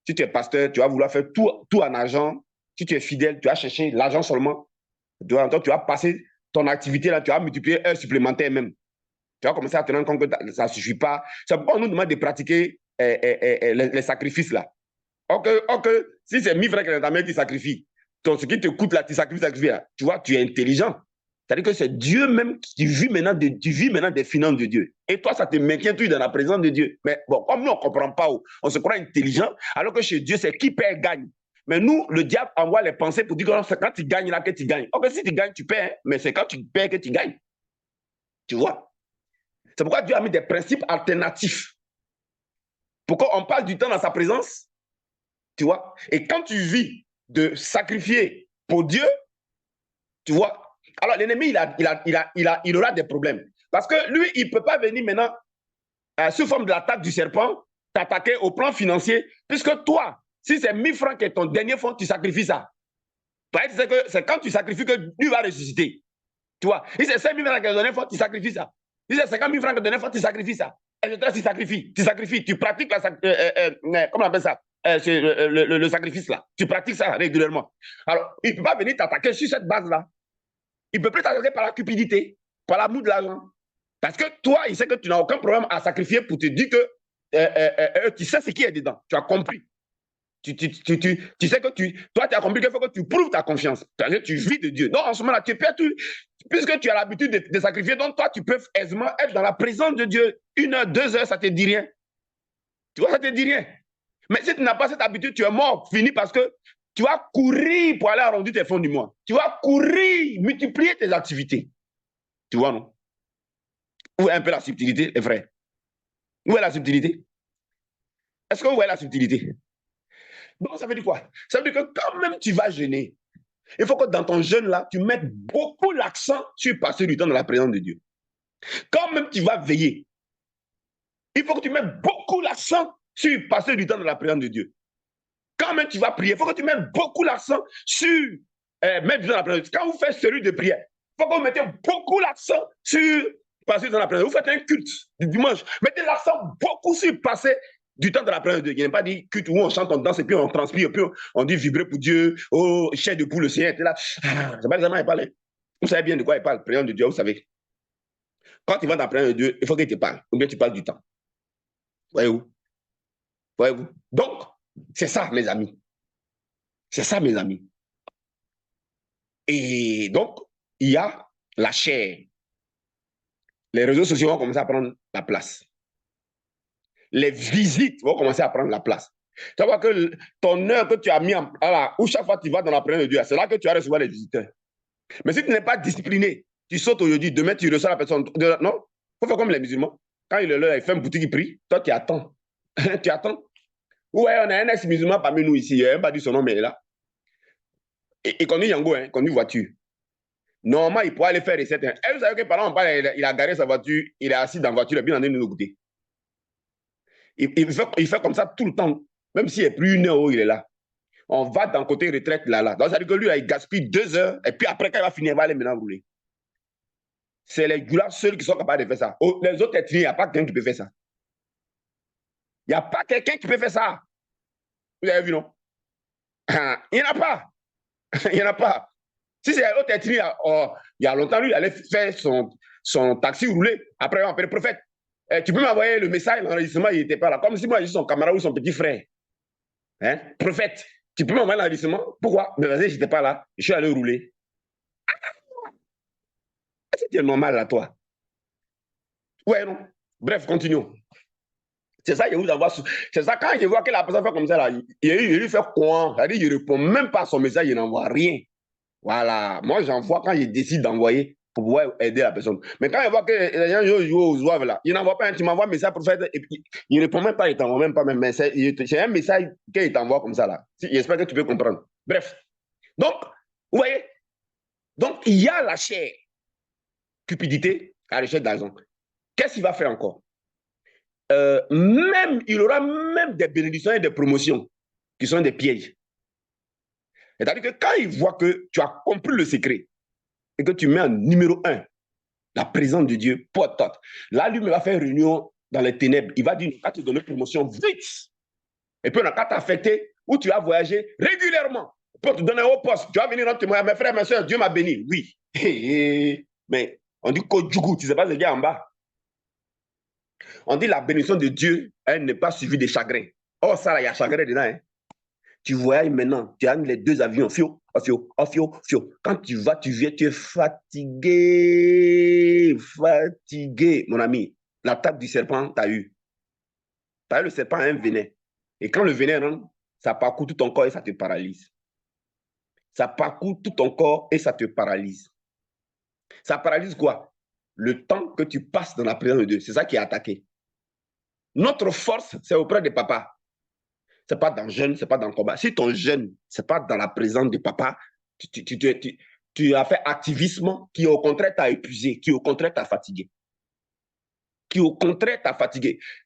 Si tu es pasteur, tu vas vouloir faire tout en argent. Si tu es fidèle, tu vas chercher l'argent seulement. Donc, tu vas passer ton activité là, tu vas multiplier heures supplémentaires même. Tu vas commencer à te rendre compte que ça ne suffit pas. C'est pourquoi on nous demande de pratiquer les sacrifices là. Ok, si c'est 1000 francs que ta mère qui sacrifie, ce qui te coûte là, tu sacrifies là, tu vois, tu es intelligent. C'est-à-dire que c'est Dieu même qui vit maintenant, tu vis maintenant des finances de Dieu. Et toi, ça te maintient toujours dans la présence de Dieu. Mais bon, comme nous, on ne comprend pas, on se croit intelligent, alors que chez Dieu, c'est qui perd, gagne. Mais nous, le diable envoie les pensées pour dire que c'est quand tu gagnes là que tu gagnes. Ok, si tu gagnes, tu perds, mais c'est quand tu perds que tu gagnes. Tu vois? C'est pourquoi Dieu a mis des principes alternatifs. Pourquoi on passe du temps dans sa présence, tu vois? Et quand tu vis de sacrifier pour Dieu, tu vois? Alors l'ennemi, il aura des problèmes. Parce que lui, il ne peut pas venir maintenant, sous forme de l'attaque du serpent, t'attaquer au plan financier, puisque toi, si c'est 1000 francs qui est ton dernier fonds, tu sacrifies ça. C'est quand tu sacrifies que lui va ressusciter. Tu vois? Si c'est 5000 francs qui est ton dernier fonds, tu sacrifies ça. Si c'est 50 000 francs qui est ton dernier fonds, tu sacrifies ça. Et tu sacrifies, tu pratiques comment on appelle ça? Le sacrifice là. Tu pratiques ça régulièrement. Alors, il ne peut pas venir t'attaquer sur cette base-là. Il ne peut plus t'attaquer par la cupidité, par l'amour de l'argent. Parce que toi, il sait que tu n'as aucun problème à sacrifier pour te dire que tu sais ce qui est dedans. Tu as compris. Tu sais que toi, tu as compris qu'il faut que tu prouves ta confiance. Tu vis de Dieu. Donc, en ce moment-là, tu perds tout. Puisque tu as l'habitude de sacrifier, donc toi, tu peux aisément être dans la présence de Dieu. 1 heure, 2 heures, ça ne te dit rien. Tu vois, ça ne te dit rien. Mais si tu n'as pas cette habitude, tu es mort, fini, parce que tu vas courir pour aller arrondir tes fonds du mois. Tu vas courir, multiplier tes activités. Tu vois, non? Où est un peu la subtilité, les frères? Où est la subtilité? Est-ce que vous voyez la subtilité? Donc, ça veut dire quoi? Ça veut dire que quand même tu vas jeûner, il faut que dans ton jeûne là, tu mettes beaucoup l'accent sur passer du temps dans la présence de Dieu. Quand même tu vas veiller, il faut que tu mettes beaucoup l'accent sur passer du temps dans la présence de Dieu. Quand même tu vas prier, il faut que tu mettes beaucoup l'accent sur mettre du temps dans la présence de Dieu. Quand vous faites celui de prière, il faut que vous mettez beaucoup l'accent sur passer dans la présence. Vous faites un culte du dimanche, mettez l'accent beaucoup sur passer Du temps de la prière de Dieu. Il n'est pas dit culte où on chante, on danse et puis on transpire, et puis on dit vibrer pour Dieu. Oh, chair de poule, le Seigneur était là. Ah, c'est pas exactement il parle. Vous savez bien de quoi il parle, prière de Dieu, vous savez. Quand tu vas dans la prière de Dieu, il faut qu'il te parle. Ou bien tu parles du temps. Voyez-vous? Voyez-vous? Donc, c'est ça, mes amis. C'est ça, mes amis. Et donc, il y a la chair. Les réseaux sociaux vont commencer à prendre la place. Les visites vont commencer à prendre la place. Tu vois que ton heure que tu as mis en place, où chaque fois que tu vas dans la prière de Dieu, c'est là que tu vas recevoir les visiteurs. Mais si tu n'es pas discipliné, tu sautes aujourd'hui, demain tu reçois la personne. Non, il faut faire comme les musulmans. Quand il est là, il fait une boutique, il prie. Toi, tu attends. Tu attends. Ouais, on a un ex-musulman parmi nous ici. Il n'a pas dit son nom, mais il est là. Il conduit Yango, il conduit voiture. Normalement, il pourrait aller faire recette. Et vous savez que par exemple, il a garé sa voiture, il est assis dans la voiture, il est bien en train de nous goûter. Il fait comme ça tout le temps, même s'il n'est plus une heure où il est là. On va dans le côté retraite là. Donc, ça veut dire que lui, là, il gaspille 2 heures, et puis après, quand il va finir, il va aller maintenant rouler. C'est les goulards seuls qui sont capables de faire ça. Oh, les autres ethnies, il n'y a pas quelqu'un qui peut faire ça. Il n'y a pas quelqu'un qui peut faire ça. Vous avez vu, non? Il n'y en a pas. Il n'y en a pas. Si c'est l'autre ethnie, oh, il y a longtemps, lui, il allait faire son taxi rouler. Après, on appelle le prophète. Tu peux m'envoyer le message, l'enregistrement, il n'était pas là. Comme si moi, je suis son camarade ou son petit frère. Hein? Prophète, tu peux m'envoyer l'enregistrement? Pourquoi? Mais vas-y, je n'étais pas là. Je suis allé rouler. C'était normal à toi. Ouais, non. Bref, continuons. C'est ça, je vous envoie. C'est ça, quand je vois que la personne fait comme ça, là, il lui fait quoi? C'est-à-dire, il ne répond même pas à son message, il n'envoie rien. Voilà. Moi, j'envoie quand je décide d'envoyer pour pouvoir aider la personne. Mais quand il voit que les gens jouent aux oives là, il n'envoie pas, tu m'envoies un message pour faire, et puis il ne répond même pas, il t'envoie même pas, mais c'est un message qu'il t'envoie comme ça là. J'espère que tu peux comprendre. Bref. Donc, vous voyez, donc il y a la chair, cupidité à l'échelle d'argent. Qu'est-ce qu'il va faire encore? Il aura même des bénédictions et des promotions qui sont des pièges. C'est-à-dire que quand il voit que tu as compris le secret et que tu mets en numéro 1 la présence de Dieu, là, lui me va faire réunion dans les ténèbres. Il va dire, on va te donner promotion vite. Et puis on a qu'à t'affecter où tu vas voyager régulièrement pour te donner un haut poste. Tu vas venir rendre témoignage. Mes frères, mes soeurs, Dieu m'a béni. Oui. Mais on dit Kodjougou, tu ne sais pas ce qu'il y a en bas. On dit la bénédiction de Dieu, elle n'est pas suivie de chagrin. Oh, ça, là, il y a chagrin dedans. Hein. Tu voyages maintenant, tu as les 2 avions, fio. Quand tu vas, tu viens, tu es fatigué, mon ami. L'attaque du serpent, tu as eu. Tu as eu le serpent a un venin. Et quand le venin rentre, ça parcourt tout ton corps et ça te paralyse. Ça parcourt tout ton corps et ça te paralyse. Ça paralyse quoi? Le temps que tu passes dans la présence de Dieu. C'est ça qui est attaqué. Notre force, c'est auprès de papa. Ce n'est pas dans le jeûne, ce n'est pas dans le combat. Si ton jeûne, ce n'est pas dans la présence de papa, tu as fait activisme qui au contraire t'a épuisé, qui au contraire t'a fatigué.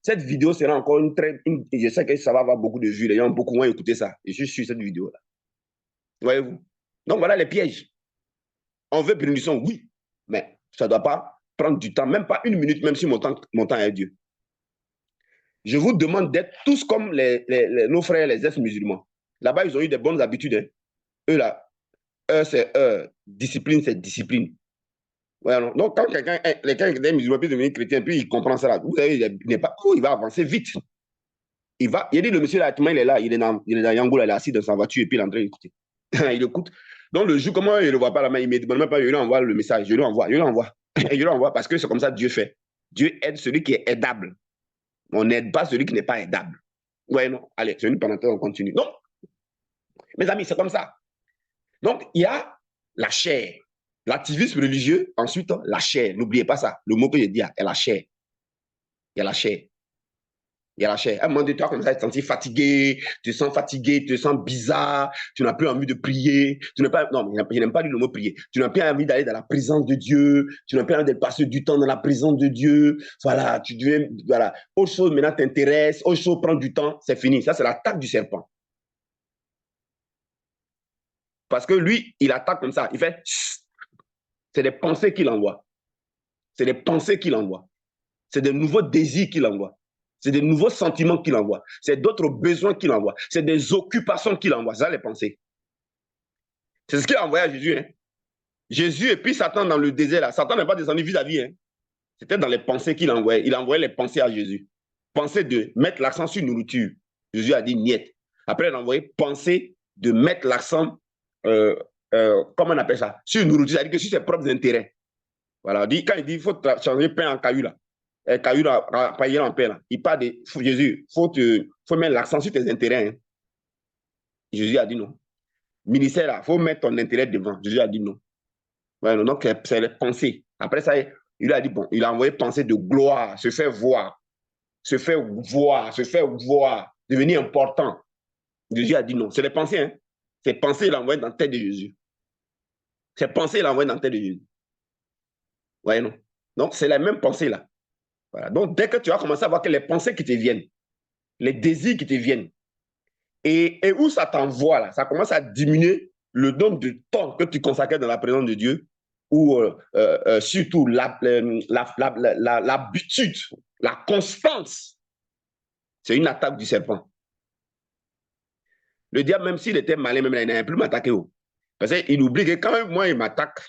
Cette vidéo sera encore je sais que ça va avoir beaucoup de vues, les gens beaucoup moins écouté ça. Et je suis sur cette vidéo-là. Voyez-vous? Donc voilà les pièges. On veut bénédiction, oui, mais ça ne doit pas prendre du temps, même pas 1 minute, même si mon temps est Dieu. Je vous demande d'être tous comme nos frères, les ex-musulmans. Là-bas, ils ont eu des bonnes habitudes. Hein. Eux, là, c'est discipline, c'est discipline. Ouais, non. Donc, quand quelqu'un est musulman, puis devient chrétien, puis il comprend ça, là, vous savez, il va avancer vite. Il dit, le monsieur, là, il est là, il est dans Yangoula, il est assis dans sa voiture, et puis il est en train d'écouter. Il écoute. Donc, le jour, comment il ne le voit pas la main, il ne me demande même pas, je lui envoie le message, je lui envoie. Et je lui envoie parce que c'est comme ça que Dieu fait. Dieu aide celui qui est aidable. On n'aide pas celui qui n'est pas aidable. Ouais, non. Allez, c'est une parenthèse, on continue. Donc, mes amis, c'est comme ça. Donc, il y a la chair. L'activisme religieux, ensuite, la chair. N'oubliez pas ça. Le mot que je dis, est la chair. Il y a la chair. Il y a la chair. À un moment donné, toi, comme ça, tu te sens fatigué, tu te sens fatigué, tu te sens bizarre, tu n'as plus envie de prier. Tu n'as pas, non, je n'aime pas dire le mot prier. Tu n'as plus envie d'aller dans la présence de Dieu. Tu n'as plus envie de passer du temps dans la présence de Dieu. Voilà, tu deviens, voilà. Autre chose maintenant t'intéresse, autre chose prend du temps, c'est fini. Ça, c'est l'attaque du serpent. Parce que lui, il attaque comme ça. Il fait, c'est des pensées qu'il envoie. C'est des pensées qu'il envoie. C'est de nouveaux désirs qu'il envoie. C'est des nouveaux sentiments qu'il envoie. C'est d'autres besoins qu'il envoie. C'est des occupations qu'il envoie. Ça, les pensées. C'est ce qu'il a envoyé à Jésus. Hein. Jésus et puis Satan dans le désert. Là. Satan n'est pas descendu vis-à-vis. Hein. C'était dans les pensées qu'il envoyait. Il envoyait les pensées à Jésus. Pensée de mettre l'accent sur nourriture. Jésus a dit niet. Après, il a envoyé pensée de mettre l'accent, comment on appelle ça, sur nourriture. C'est-à-dire que sur ses propres intérêts. Voilà. Quand il dit qu'il faut changer pain en caillou, là. Caillou, là, pailler en pain, là. Il parle de Jésus. Il faut mettre l'accent sur tes intérêts. Hein. Jésus a dit non. Ministère, là, il faut mettre ton intérêt devant. Jésus a dit non. Ouais, non, donc, c'est les pensées. Après ça, il a dit, bon, il a envoyé pensée de gloire, se faire voir, devenir important. Jésus a dit non. C'est les pensées, hein. Ces pensées, il a envoyé dans la tête de Jésus. Ces pensées, il a envoyé dans la tête de Jésus. Ouais, non. Donc, c'est la même pensée, là. Voilà. Donc, dès que tu vas commencer à voir que les pensées qui te viennent, les désirs qui te viennent, et où ça t'envoie, là, ça commence à diminuer le nombre de temps que tu consacres dans la présence de Dieu, ou surtout l'habitude, la constance. C'est une attaque du serpent. Le diable, même s'il était malin, même là, il n'allait plus m'attaquer. Parce qu'il oublie que quand même, moi, il m'attaque,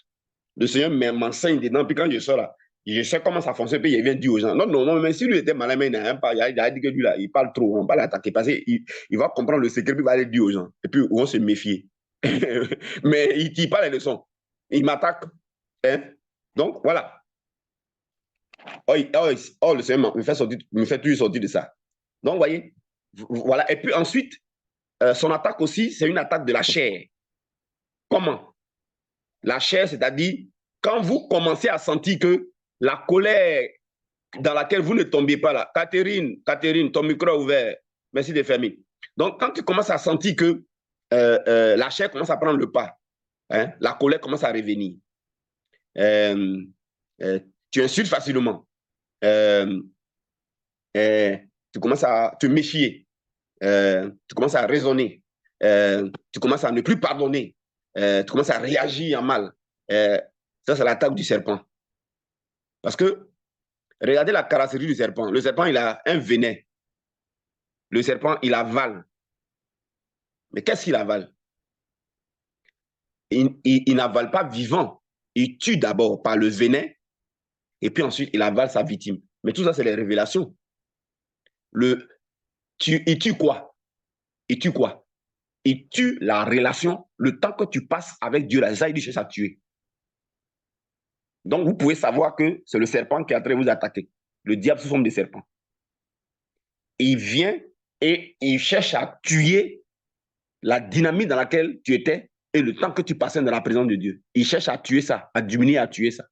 le Seigneur m'enseigne dedans, puis quand je sors là, je sais comment ça fonctionne, puis il vient dire aux gens. Non, non, non, mais si lui était malin, mais il n'a même pas, il a dit que lui, là, il parle trop, on ne va pas l'attaquer, parce qu'il va comprendre le secret, puis il va aller dire aux gens. Et puis, on va se méfier. Mais il ne tire pas les leçons. Il m'attaque. Hein? Donc, voilà. Le Seigneur me fait toujours sortir de ça. Donc, vous voyez, voilà. Et puis ensuite, son attaque aussi, c'est une attaque de la chair. Comment? La chair, c'est-à-dire, quand vous commencez à sentir que la colère dans laquelle vous ne tombiez pas là, Catherine, ton micro est ouvert, merci de fermer. Donc, quand tu commences à sentir que la chair commence à prendre le pas, hein, la colère commence à revenir, tu insultes facilement, tu commences à te méfier, tu commences à raisonner, tu commences à ne plus pardonner, tu commences à réagir en mal. Ça, c'est l'attaque du serpent. Parce que, regardez la carrosserie du serpent. Le serpent, il a un venin. Le serpent, il avale. Mais qu'est-ce qu'il avale? Il n'avale pas vivant. Il tue d'abord par le venin, et puis ensuite, il avale sa victime. Mais tout ça, c'est les révélations. Il tue quoi? Il tue quoi? Il tue la relation, le temps que tu passes avec Dieu. Là, ça, il dit, c'est ça tuer. Donc, vous pouvez savoir que c'est le serpent qui est en train de vous attaquer. Le diable sous forme de serpent. Il vient et il cherche à tuer la dynamique dans laquelle tu étais et le temps que tu passais dans la présence de Dieu. Il cherche à tuer ça, à diminuer, à tuer ça.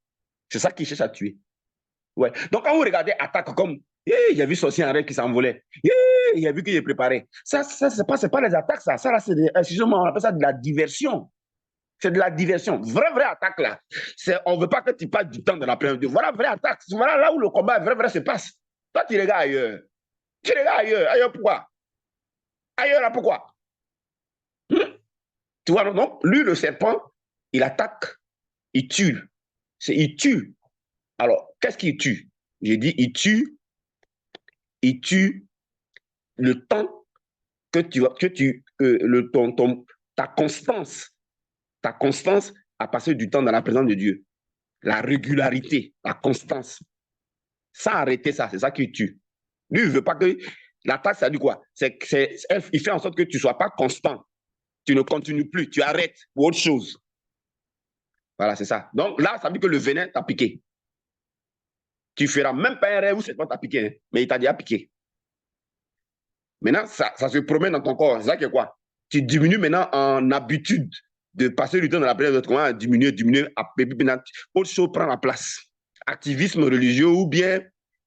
C'est ça qu'il cherche à tuer. Ouais. Donc, quand vous regardez attaque comme il y a vu sorcier en rêve qui s'envolait. Il a vu qu'il est préparé. Ça c'est pas les attaques, ça. Ça, là, c'est on appelle ça de la diversion. C'est de la diversion. Vraie attaque, là. On ne veut pas que tu passes du temps dans la présence de Dieu. Voilà, vraie attaque. Voilà là où le combat vrai se passe. Toi, tu regardes ailleurs. Tu regardes ailleurs. Ailleurs, pourquoi? Ailleurs, là, pourquoi? Tu vois, non? Lui, le serpent, il attaque, il tue. Il tue. Alors, qu'est-ce qu'il tue? J'ai dit, il tue le temps que ta constance à passer du temps dans la présence de Dieu. La régularité, la constance. Sans arrêter ça, c'est ça qui tue. Lui, il ne veut pas que... L'attaque, ça dit quoi? Il fait en sorte que tu ne sois pas constant. Tu ne continues plus, tu arrêtes pour autre chose. Voilà, c'est ça. Donc là, ça veut dire que le venin t'a piqué. Tu ne feras même pas un rêve où c'est pas t'a piqué, hein, mais il t'a déjà piqué. Maintenant, ça se promène dans ton corps. C'est ça qui est quoi? Tu diminues maintenant en habitude de passer du temps dans la présence de comment à diminuer, autre chose prend la place. Activisme religieux ou bien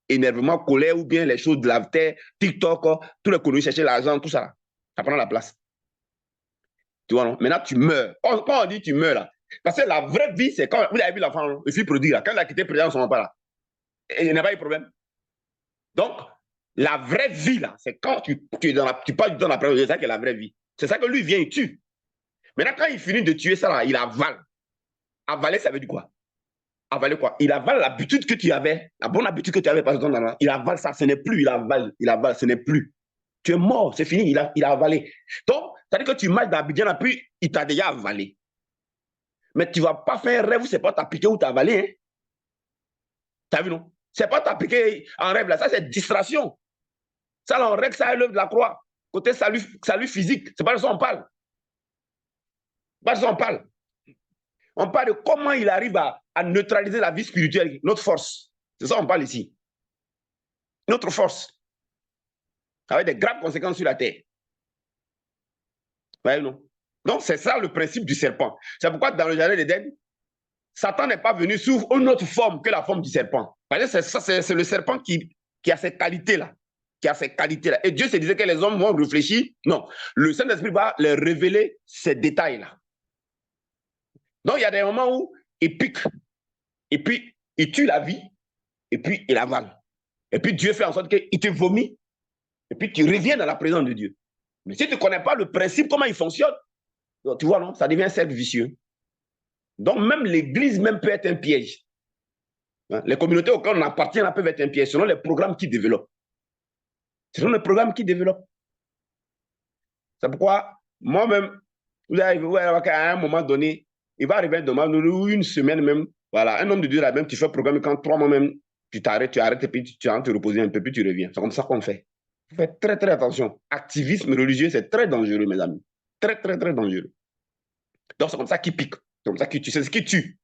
énervement, colère ou bien les choses de la terre, TikTok, tous les conneries, chercher l'argent, tout ça, ça prend la place. Tu vois, non? Maintenant, tu meurs. Quand on dit tu meurs, là, parce que la vraie vie, c'est quand vous avez vu l'enfant, le fils prodigue, là, quand il a quitté présent, son pas là, il n'y a pas eu de problème. Donc, la vraie vie, là, c'est quand tu passes du temps dans la présence de Dieu, c'est ça qui est la vraie vie. C'est ça que lui vient, il tue. Maintenant, quand il finit de tuer ça, là, il avale. Avaler, ça veut dire quoi? avaler quoi? Il avale l'habitude que tu avais, la bonne habitude que tu avais, par exemple, il avale ça, ce n'est plus, il avale, ce n'est plus. Tu es mort, c'est fini, il a avalé. Donc, c'est-à-dire que tu marches dans Abidjan, puis il t'a déjà avalé. Mais tu ne vas pas faire un rêve où c'est pas t'appliquer ou t'avaler. Hein? Tu as vu, non? C'est pas t'appliquer en rêve, là, ça c'est distraction. Ça, là, on règle ça à l'œuvre de la croix. Côté salut physique, c'est pas de ça qu'on parle. Pas de ça qu'on parle. On parle de comment il arrive à neutraliser la vie spirituelle, notre force. C'est ça qu'on parle ici. Notre force. Avec des graves conséquences sur la terre. Ouais, non? Donc, c'est ça le principe du serpent. C'est pourquoi dans le jardin d'Éden, Satan n'est pas venu sous une autre forme que la forme du serpent. Parce que c'est le serpent qui a ces qualités-là. Qui a ces qualités-là. Et Dieu se disait que les hommes vont réfléchir. Non. Le Saint-Esprit va leur révéler ces détails-là. Donc, il y a des moments où il pique. Et puis, il tue la vie. Et puis, il avale. Et puis, Dieu fait en sorte qu'il te vomit. Et puis, tu reviens dans la présence de Dieu. Mais si tu ne connais pas le principe, comment il fonctionne, tu vois, non, ça devient un cercle vicieux. Donc, même l'Église même peut être un piège. Les communautés auxquelles on appartient là, peuvent être un piège, selon les programmes qu'ils développent. Selon les programmes qu'ils développent. C'est pourquoi, moi-même, vous allez à un moment donné, il va arriver un moment, une semaine même, voilà, un homme de Dieu là même, tu fais un programme, quand 3 mois même, tu arrêtes, et puis tu vas te reposer un peu, puis tu reviens. C'est comme ça qu'on fait. Faites très, très attention. Activisme religieux, c'est très dangereux, mes amis. Très, très, très dangereux. Donc, c'est comme ça qu'il pique. C'est comme ça qu'il tue. C'est ce qui tue.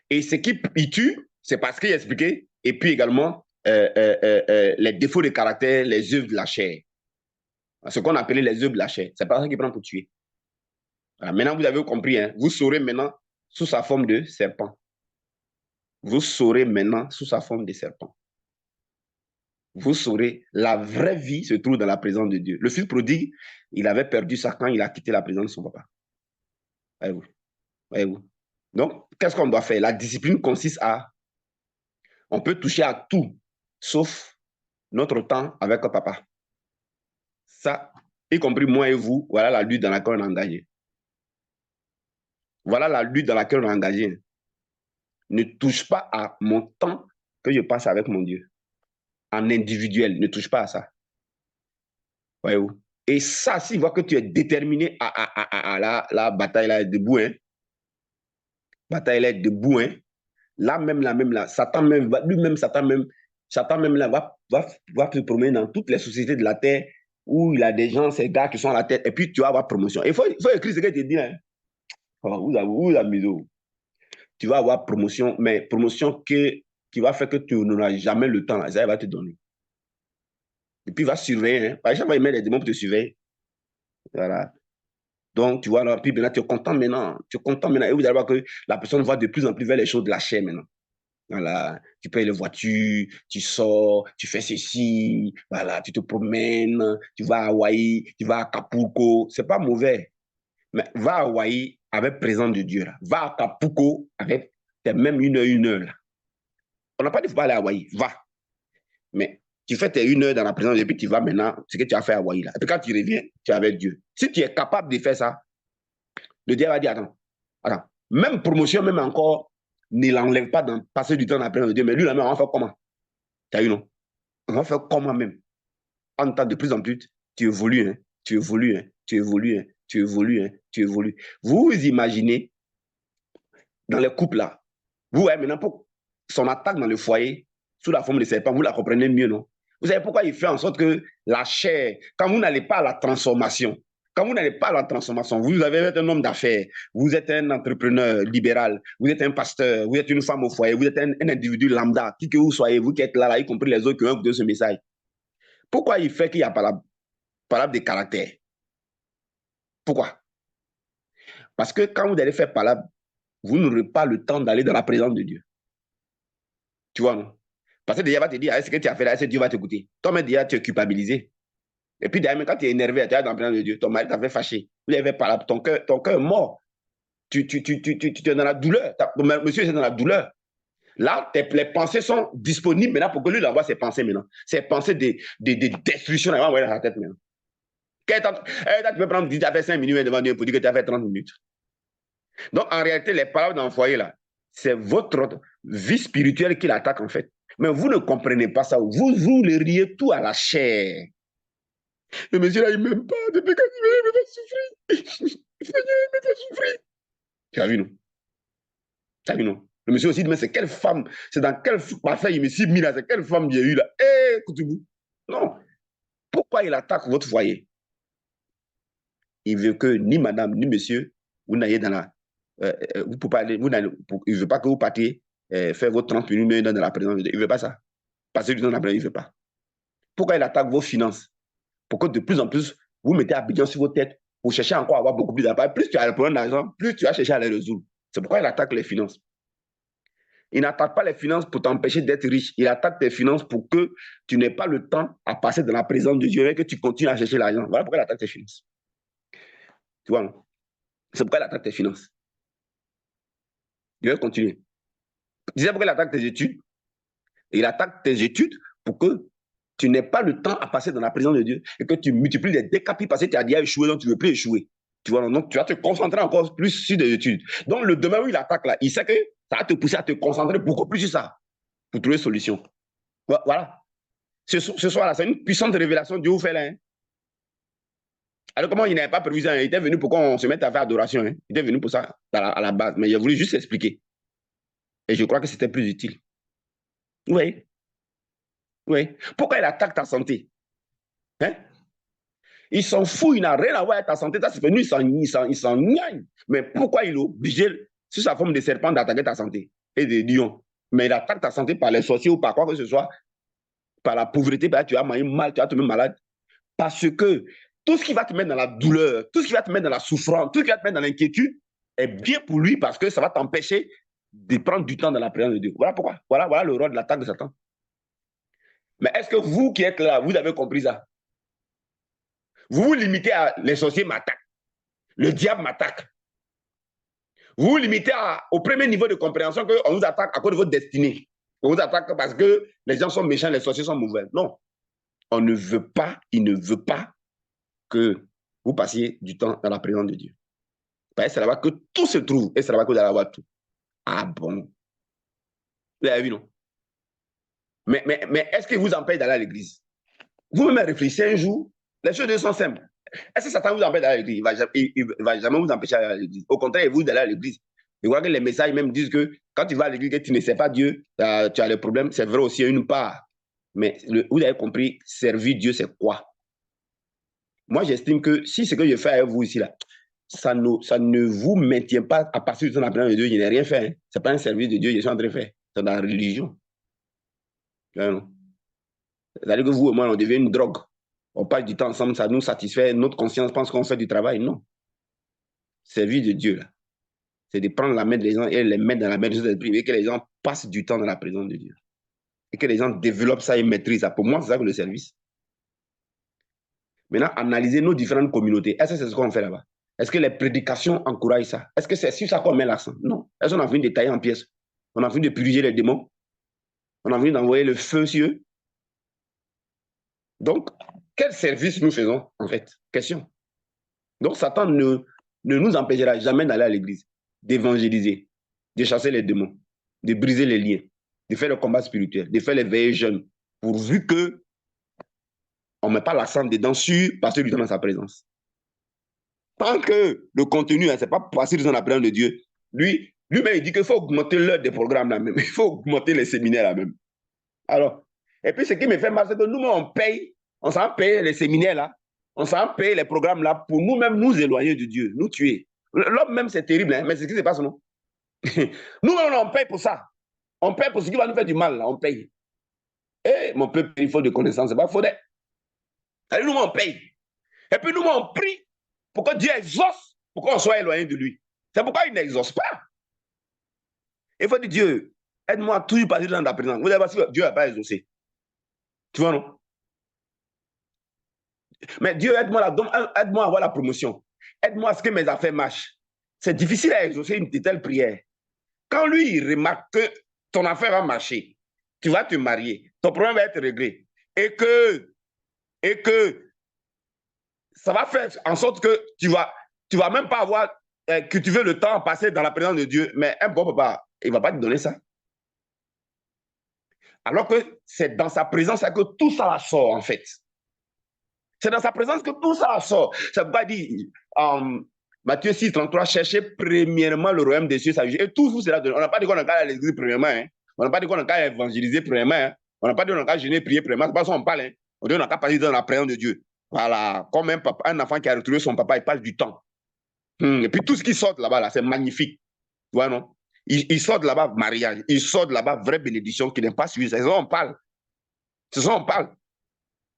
Et ce qui tue, c'est parce qu'il a expliqué, et puis également, les défauts de caractère, les œuvres de la chair. Ce qu'on appelait les œuvres de la chair. C'est pas ça qui prend pour tuer. Voilà. Maintenant, vous avez compris. Hein? Vous saurez maintenant sous sa forme de serpent. Vous saurez maintenant sous sa forme de serpent. Vous saurez, la vraie vie se trouve dans la présence de Dieu. Le fils prodigue, il avait perdu ça quand il a quitté la présence de son papa. Voyez-vous. Voyez-vous. Donc, qu'est-ce qu'on doit faire? La discipline consiste à... On peut toucher à tout, sauf notre temps avec un papa. Ça, y compris moi et vous, voilà la lutte dans laquelle on est engagé. Voilà la lutte dans laquelle on est engagé. Ne touche pas à mon temps que je passe avec mon Dieu. En individuel, ne touche pas à ça. Voyez-vous. Et ça, s'il voit que tu es déterminé à la bataille là est debout, hein. Bataille là est debout, hein. Là même là, Satan même, lui-même, Satan même là va se promener dans toutes les sociétés de la terre où il y a des gens, ces gars qui sont à la tête, et puis tu vas avoir promotion. Il faut écrire ce que tu dis, hein. Vous amusez. Tu vas avoir promotion, mais promotion qui va faire que tu n'auras jamais le temps, là, ça va te donner. Et puis il va surveiller, hein. Par exemple, il met des démons pour te surveiller. Voilà. Donc, tu vois, là, puis maintenant, tu es content maintenant. Tu es content maintenant. Et vous allez voir que la personne va de plus en plus vers les choses de la chair maintenant. Voilà, tu payes les voitures, tu sors, tu fais ceci, voilà, tu te promènes, tu vas à Hawaï, tu vas à Acapulco, c'est pas mauvais. Mais va à Hawaï avec présence de Dieu, là. Va à Acapulco avec même une heure, là. On n'a pas dit qu'il faut aller à Hawaï, va. Mais tu fais tes 1 heure dans la présence de Dieu, puis tu vas maintenant, ce que tu as fait à Hawaï, là. Et puis quand tu reviens, tu es avec Dieu. Si tu es capable de faire ça, le diable va dire, attends, même promotion, même encore, ne l'enlève pas dans passer du temps dans la présence de Dieu. Mais lui, là, on va faire comment? Tu as eu, non? On va faire comment même? En temps de plus en plus, tu évolues, hein? Tu évolues, hein? Tu évolues, hein? Tu évolues, hein? Tu évolues. Vous imaginez, dans les couples là, vous, ouais, maintenant, pour son attaque dans le foyer, sous la forme de serpent, vous la comprenez mieux, non? Vous savez pourquoi il fait en sorte que la chair, quand vous n'allez pas à la transformation, quand vous n'allez pas à la transformation, vous avez un homme d'affaires, vous êtes un entrepreneur libéral, vous êtes un pasteur, vous êtes une femme au foyer, vous êtes un individu lambda, qui que vous soyez, vous qui êtes là, y compris les autres qui ont écouté ce message. Pourquoi il fait qu'il n'y a pas la parole de caractère? Pourquoi? Parce que quand vous allez faire parole, vous n'aurez pas le temps d'aller dans la présence de Dieu. Tu vois, non? Parce que déjà, va te dire, est-ce que tu as fait là, est-ce que Dieu va t'écouter? Toi-même, déjà, tu es culpabilisé. Et puis, d'ailleurs, quand tu es énervé, tu es dans la présence de Dieu, ton mari t'a fait fâcher. Vous avez parlé, ton cœur est mort. Tu es dans la douleur. Monsieur est dans la douleur. Là, les pensées sont disponibles maintenant pour que lui il envoie ses pensées maintenant. Ses pensées de destruction, il va envoyer dans sa tête maintenant. Tu peux prendre, tu as fait 5 minutes devant Dieu pour dire que tu as fait 30 minutes. Donc, en réalité, les paroles dans le foyer, là, C'est votre vie spirituelle qu'il attaque en fait. Mais vous ne comprenez pas ça. Vous le riez tout à la chair. Le monsieur là, il ne m'aime pas. Depuis quand il me fait souffrir. Seigneur, il me fait souffrir. Tu as vu, non? Tu as vu, non? Le monsieur aussi dit, mais c'est quelle femme? C'est dans quel parfait il me s'est mis là? C'est quelle femme j'ai eu là? Eh, écoutez-vous. Non. Pourquoi il attaque votre foyer? Il veut que ni madame, ni monsieur, vous n'ayez dans la... vous pouvez pas aller, il ne veut pas que vous partiez faire vos 30 minutes dans la présence de Dieu. Il ne veut pas ça. Passer du temps dans la présence, il ne veut pas. Pourquoi il attaque vos finances? Pour que de plus en plus, vous mettez Abidjan sur vos têtes pour chercher encore à avoir beaucoup plus d'argent. Plus tu as le problème d'argent, plus tu vas chercher à les résoudre. C'est pourquoi il attaque les finances. Il n'attaque pas les finances pour t'empêcher d'être riche. Il attaque tes finances pour que tu n'aies pas le temps à passer dans la présence de Dieu et que tu continues à chercher l'argent. Voilà pourquoi il attaque tes finances. Tu vois, non? C'est pourquoi il attaque tes finances. Il va continuer. Tu sais pourquoi il attaque tes études? Il attaque tes études pour que tu n'aies pas le temps à passer dans la présence de Dieu et que tu multiplies les décapis parce que tu as déjà échoué, donc tu ne veux plus échouer. Tu vois, donc tu vas te concentrer encore plus sur des études. Donc le domaine où il attaque là, il sait que ça va te pousser à te concentrer beaucoup plus sur ça pour trouver une solution. Voilà. Ce soir-là, c'est une puissante révélation Dieu vous fait là. Hein. Alors comment il n'avait pas prévu ça? Il était venu pour qu'on se mette à faire adoration. Hein. Il était venu pour ça à la base, mais il a voulu juste expliquer. Et je crois que c'était plus utile. Oui. Oui. Pourquoi il attaque ta santé? Hein? Il s'en fout, il n'a rien à voir avec ta santé. Ça, c'est venu, il s'en gagne. Mais pourquoi il est obligé, sous sa forme de serpent, d'attaquer ta santé et de lion? Mais il attaque ta santé par les sorciers ou par quoi que ce soit, par la pauvreté, ben, tu vas manger mal, tu vas te mettre malade. Parce que tout ce qui va te mettre dans la douleur, tout ce qui va te mettre dans la souffrance, tout ce qui va te mettre dans l'inquiétude est bien pour lui parce que ça va t'empêcher de prendre du temps dans la présence de Dieu. Voilà pourquoi. Voilà le rôle de l'attaque de Satan. Mais est-ce que vous qui êtes là, vous avez compris ça? Vous vous limitez à les sorciers m'attaquent, le diable m'attaque. Vous vous limitez au premier niveau de compréhension qu'on vous attaque à cause de votre destinée. On vous attaque parce que les gens sont méchants, les sorciers sont mauvais. Non. On ne veut pas, il ne veut pas que vous passiez du temps dans la présence de Dieu. C'est là-bas que tout se trouve et c'est là-bas que vous allez avoir tout. Ah bon? Vous avez vu, non? Mais est-ce qu'il vous empêche d'aller à l'église? Vous-même réfléchissez un jour, les choses sont simples. Est-ce que Satan vous empêche d'aller à l'église? Il ne va jamais vous empêcher d'aller à l'église. Au contraire, il vous d'aller à l'église. Je crois que les messages même disent que quand tu vas à l'église et tu ne sais pas Dieu, tu as des problèmes. C'est vrai aussi une part. Mais vous avez compris, servir Dieu, c'est quoi? Moi, j'estime que si ce que je fais avec vous ici, là, ça ne vous maintient pas à partir du temps de la présence de Dieu. Je n'ai rien fait. Hein. Ce n'est pas un service de Dieu que je suis en train de faire. C'est dans la religion. C'est-à-dire que vous et moi, on devient une drogue. On passe du temps ensemble, ça nous satisfait. Notre conscience pense qu'on fait du travail. Non. Servir de Dieu, là, c'est de prendre la main des gens et les mettre dans la main des esprits et que les gens passent du temps dans la présence de Dieu. Et que les gens développent ça et maîtrisent ça. Pour moi, c'est ça que le service. Maintenant, analyser nos différentes communautés. Est-ce que c'est ce qu'on fait là-bas? Est-ce que les prédications encouragent ça? Est-ce que c'est sur ça qu'on met l'accent? Non. Est-ce qu'on a envie de détailler en pièces? On a envie de purger les démons? On a envie d'envoyer le feu sur eux? Donc, quel service nous faisons, en fait? Question. Donc, Satan ne nous empêchera jamais d'aller à l'église, d'évangéliser, de chasser les démons, de briser les liens, de faire le combat spirituel, de faire les veillées jeunes, pourvu que on ne met pas l'accent dedans sur passer du temps dans sa présence. Tant que le contenu, ce n'est pas passer du temps dans la présence de Dieu, lui-même, il dit qu'il faut augmenter l'heure des programmes là même, il faut augmenter les séminaires là même. Alors, et puis ce qui me fait mal, c'est que nous-mêmes, on s'en paye les séminaires là, on s'en paye les programmes là pour nous-mêmes nous éloigner de Dieu, nous tuer. L'homme même, c'est terrible, hein, mais c'est ce qui se passe, non? Nous-mêmes, on paye pour ça. On paye pour ce qui va nous faire du mal, là, on paye. Et mon peuple, il faut de connaissances, c'est pas faux. Allez, nous, on paye. Et puis nous, on prie pour que Dieu exauce, pour qu'on soit éloigné de lui. C'est pourquoi il n'exauce pas. Il faut dire, Dieu, aide-moi à toujours passer dans la présence. Vous avez vu, Dieu n'a pas exaucé. Tu vois, non? Mais Dieu, aide-moi à avoir la promotion. Aide-moi à ce que mes affaires marchent. C'est difficile à exaucer une telle prière. Quand lui, il remarque que ton affaire va marcher, tu vas te marier, ton problème va être réglé, et que ça va faire en sorte que tu vas même pas avoir, que tu veux le temps passer dans la présence de Dieu, mais un bon papa, Il ne va pas te donner ça. Alors que c'est dans sa présence que tout ça sort, en fait. C'est dans sa présence que tout ça sort. Ça veut pas dire, Matthieu 6, 33, cherchez premièrement le royaume des cieux, et tout vous sera donné. On n'a pas dit qu'on a qu'à aller à l'église premièrement. Hein. On n'a pas dit qu'on a qu'à évangéliser premièrement. Hein. On n'a pas dit qu'on a qu'à jeûner, prier premièrement. C'est pas ça qu'on parle. Hein. On dit qu'on a qu'à passer dans la présence de Dieu. Voilà. Comme un enfant qui a retrouvé son papa, il passe du temps. Et puis tout ce qui sort là-bas, là, c'est magnifique. Tu vois, non? Il sort de là-bas mariage. Il sort de là-bas vraie bénédiction qui n'est pas suivie. C'est ça qu'on parle. C'est ça qu'on parle.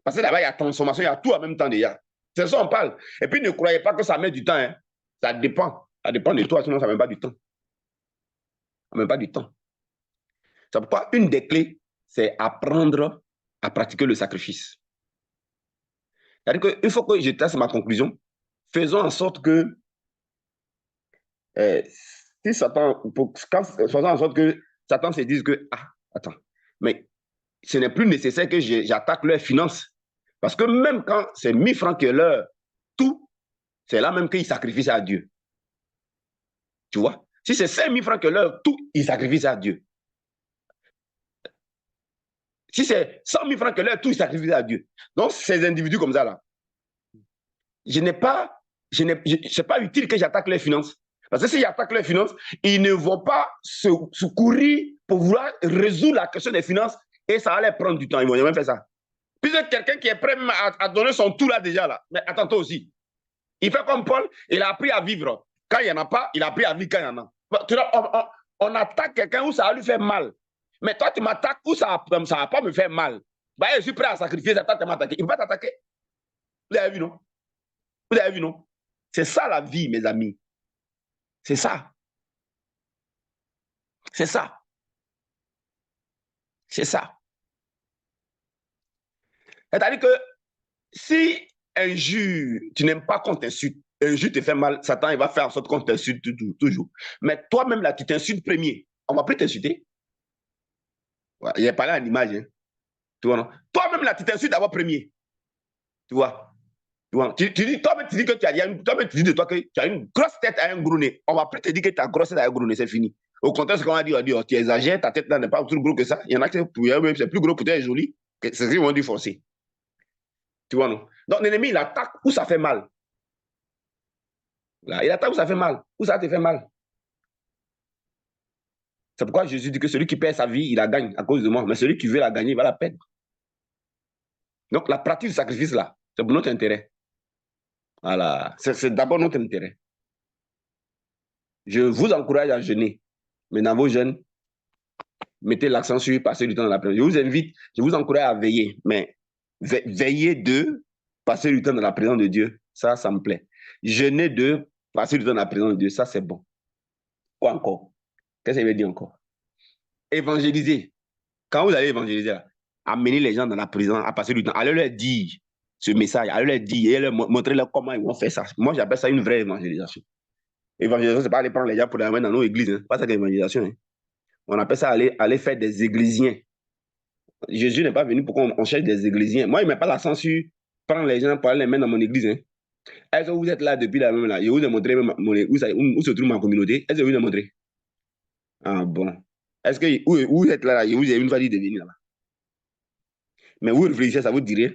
Parce que là-bas, il y a transformation, il y a tout en même temps déjà. C'est ça qu'on parle. Et puis ne croyez pas que ça met du temps. Hein. Ça dépend. Ça dépend de toi, sinon ça ne met pas du temps. Ça ne met pas du temps. C'est pourquoi une des clés, c'est apprendre à pratiquer le sacrifice. C'est-à-dire qu'il faut que je trace ma conclusion. Faisons en sorte que si Satan, faisons en sorte que Satan se dise que, ah, attends, mais ce n'est plus nécessaire que j'attaque leurs finances. Parce que même quand c'est 1000 francs que leur tout, c'est là même qu'ils sacrifient à Dieu. Tu vois? Si c'est 5000 francs que leur tout, ils sacrifient à Dieu. Si c'est 100 000 francs que leur tout, ils sacrifient à Dieu. Donc, ces individus comme ça, là, c'est pas utile que j'attaque leurs finances. Parce que si j'attaque leurs finances, ils ne vont pas se courir pour vouloir résoudre la question des finances et ça va leur prendre du temps. Ils vont jamais faire ça. Puis c'est quelqu'un qui est prêt à donner son tout là déjà là. Mais attends-toi aussi. Il fait comme Paul, il a appris à vivre. Quand il n'y en a pas, il a appris à vivre quand il y en a. On attaque quelqu'un où ça va lui faire mal. Mais toi, tu m'attaques où ça ne va pas me faire mal. Bah, je suis prêt à sacrifier, ça t'a m'attaquer. Il ne va pas t'attaquer. Vous avez vu, non? Vous avez vu, non? C'est ça la vie, mes amis. C'est ça. C'est ça. C'est ça. C'est-à-dire que si un jour, tu n'aimes pas qu'on t'insulte, un jour te fait mal, Satan, il va faire en sorte qu'on t'insulte toujours. Mais toi-même, là, tu t'insultes premier. On ne va plus t'insulter. Ouais, il a parlé à l'image. Hein. Tu vois, non? Toi-même, là, tu t'insultes d'abord premier. Tu vois? Tu vois? Toi-même, tu dis que toi-même, tu dis de toi que tu as une grosse tête à un gros nez. On ne va plus te dire que ta grosse tête à un gros nez, c'est fini. Au contraire, ce qu'on va dire, oh, tu exagères, ta tête là n'est pas aussi gros que ça. Il y en a qui c'est plus gros, peut-être joli. C'est ce qu'ils vont dire forcer. Tu vois, non? Donc, l'ennemi, il attaque où ça fait mal. Là, il attaque où ça fait mal. Où ça te fait mal. C'est pourquoi Jésus dit que celui qui perd sa vie, il la gagne à cause de moi. Mais celui qui veut la gagner, il va la perdre. Donc, la pratique du sacrifice, là, c'est pour notre intérêt. Voilà. C'est d'abord notre intérêt. Je vous encourage à jeûner. Mais dans vos jeûnes, mettez l'accent sur passer du temps dans la présence. Je vous invite, je vous encourage à veiller. Mais veiller de passer du temps dans la présence de Dieu, ça me plaît. Jeûner de passer du temps dans la présence de Dieu, ça, c'est bon. Ou encore? Qu'est-ce que ça veut dire encore? Évangéliser. Quand vous allez évangéliser, là, amener les gens dans la prison à passer du temps, allez leur dire ce message, allez leur dire, et leur montrer leur comment ils vont faire ça. Moi, j'appelle ça une vraie évangélisation. Évangélisation, ce n'est pas aller prendre les gens pour les amener dans nos églises. Hein. Pas ça l'évangélisation. Hein. On appelle ça aller faire des églisiens. Jésus n'est pas venu pour qu'on cherche des églisiens. Moi, il ne met pas la censure, prendre les gens pour aller les mettre dans mon église. Hein. Est-ce que vous êtes là depuis la même là? Je vous ai montré où se trouve ma communauté. Est-ce que je vous ai montré? Ah bon. Est-ce que où vous êtes là? Je vous ai une fois dit de venir là. Mais vous réfléchissez, ça vous dirait.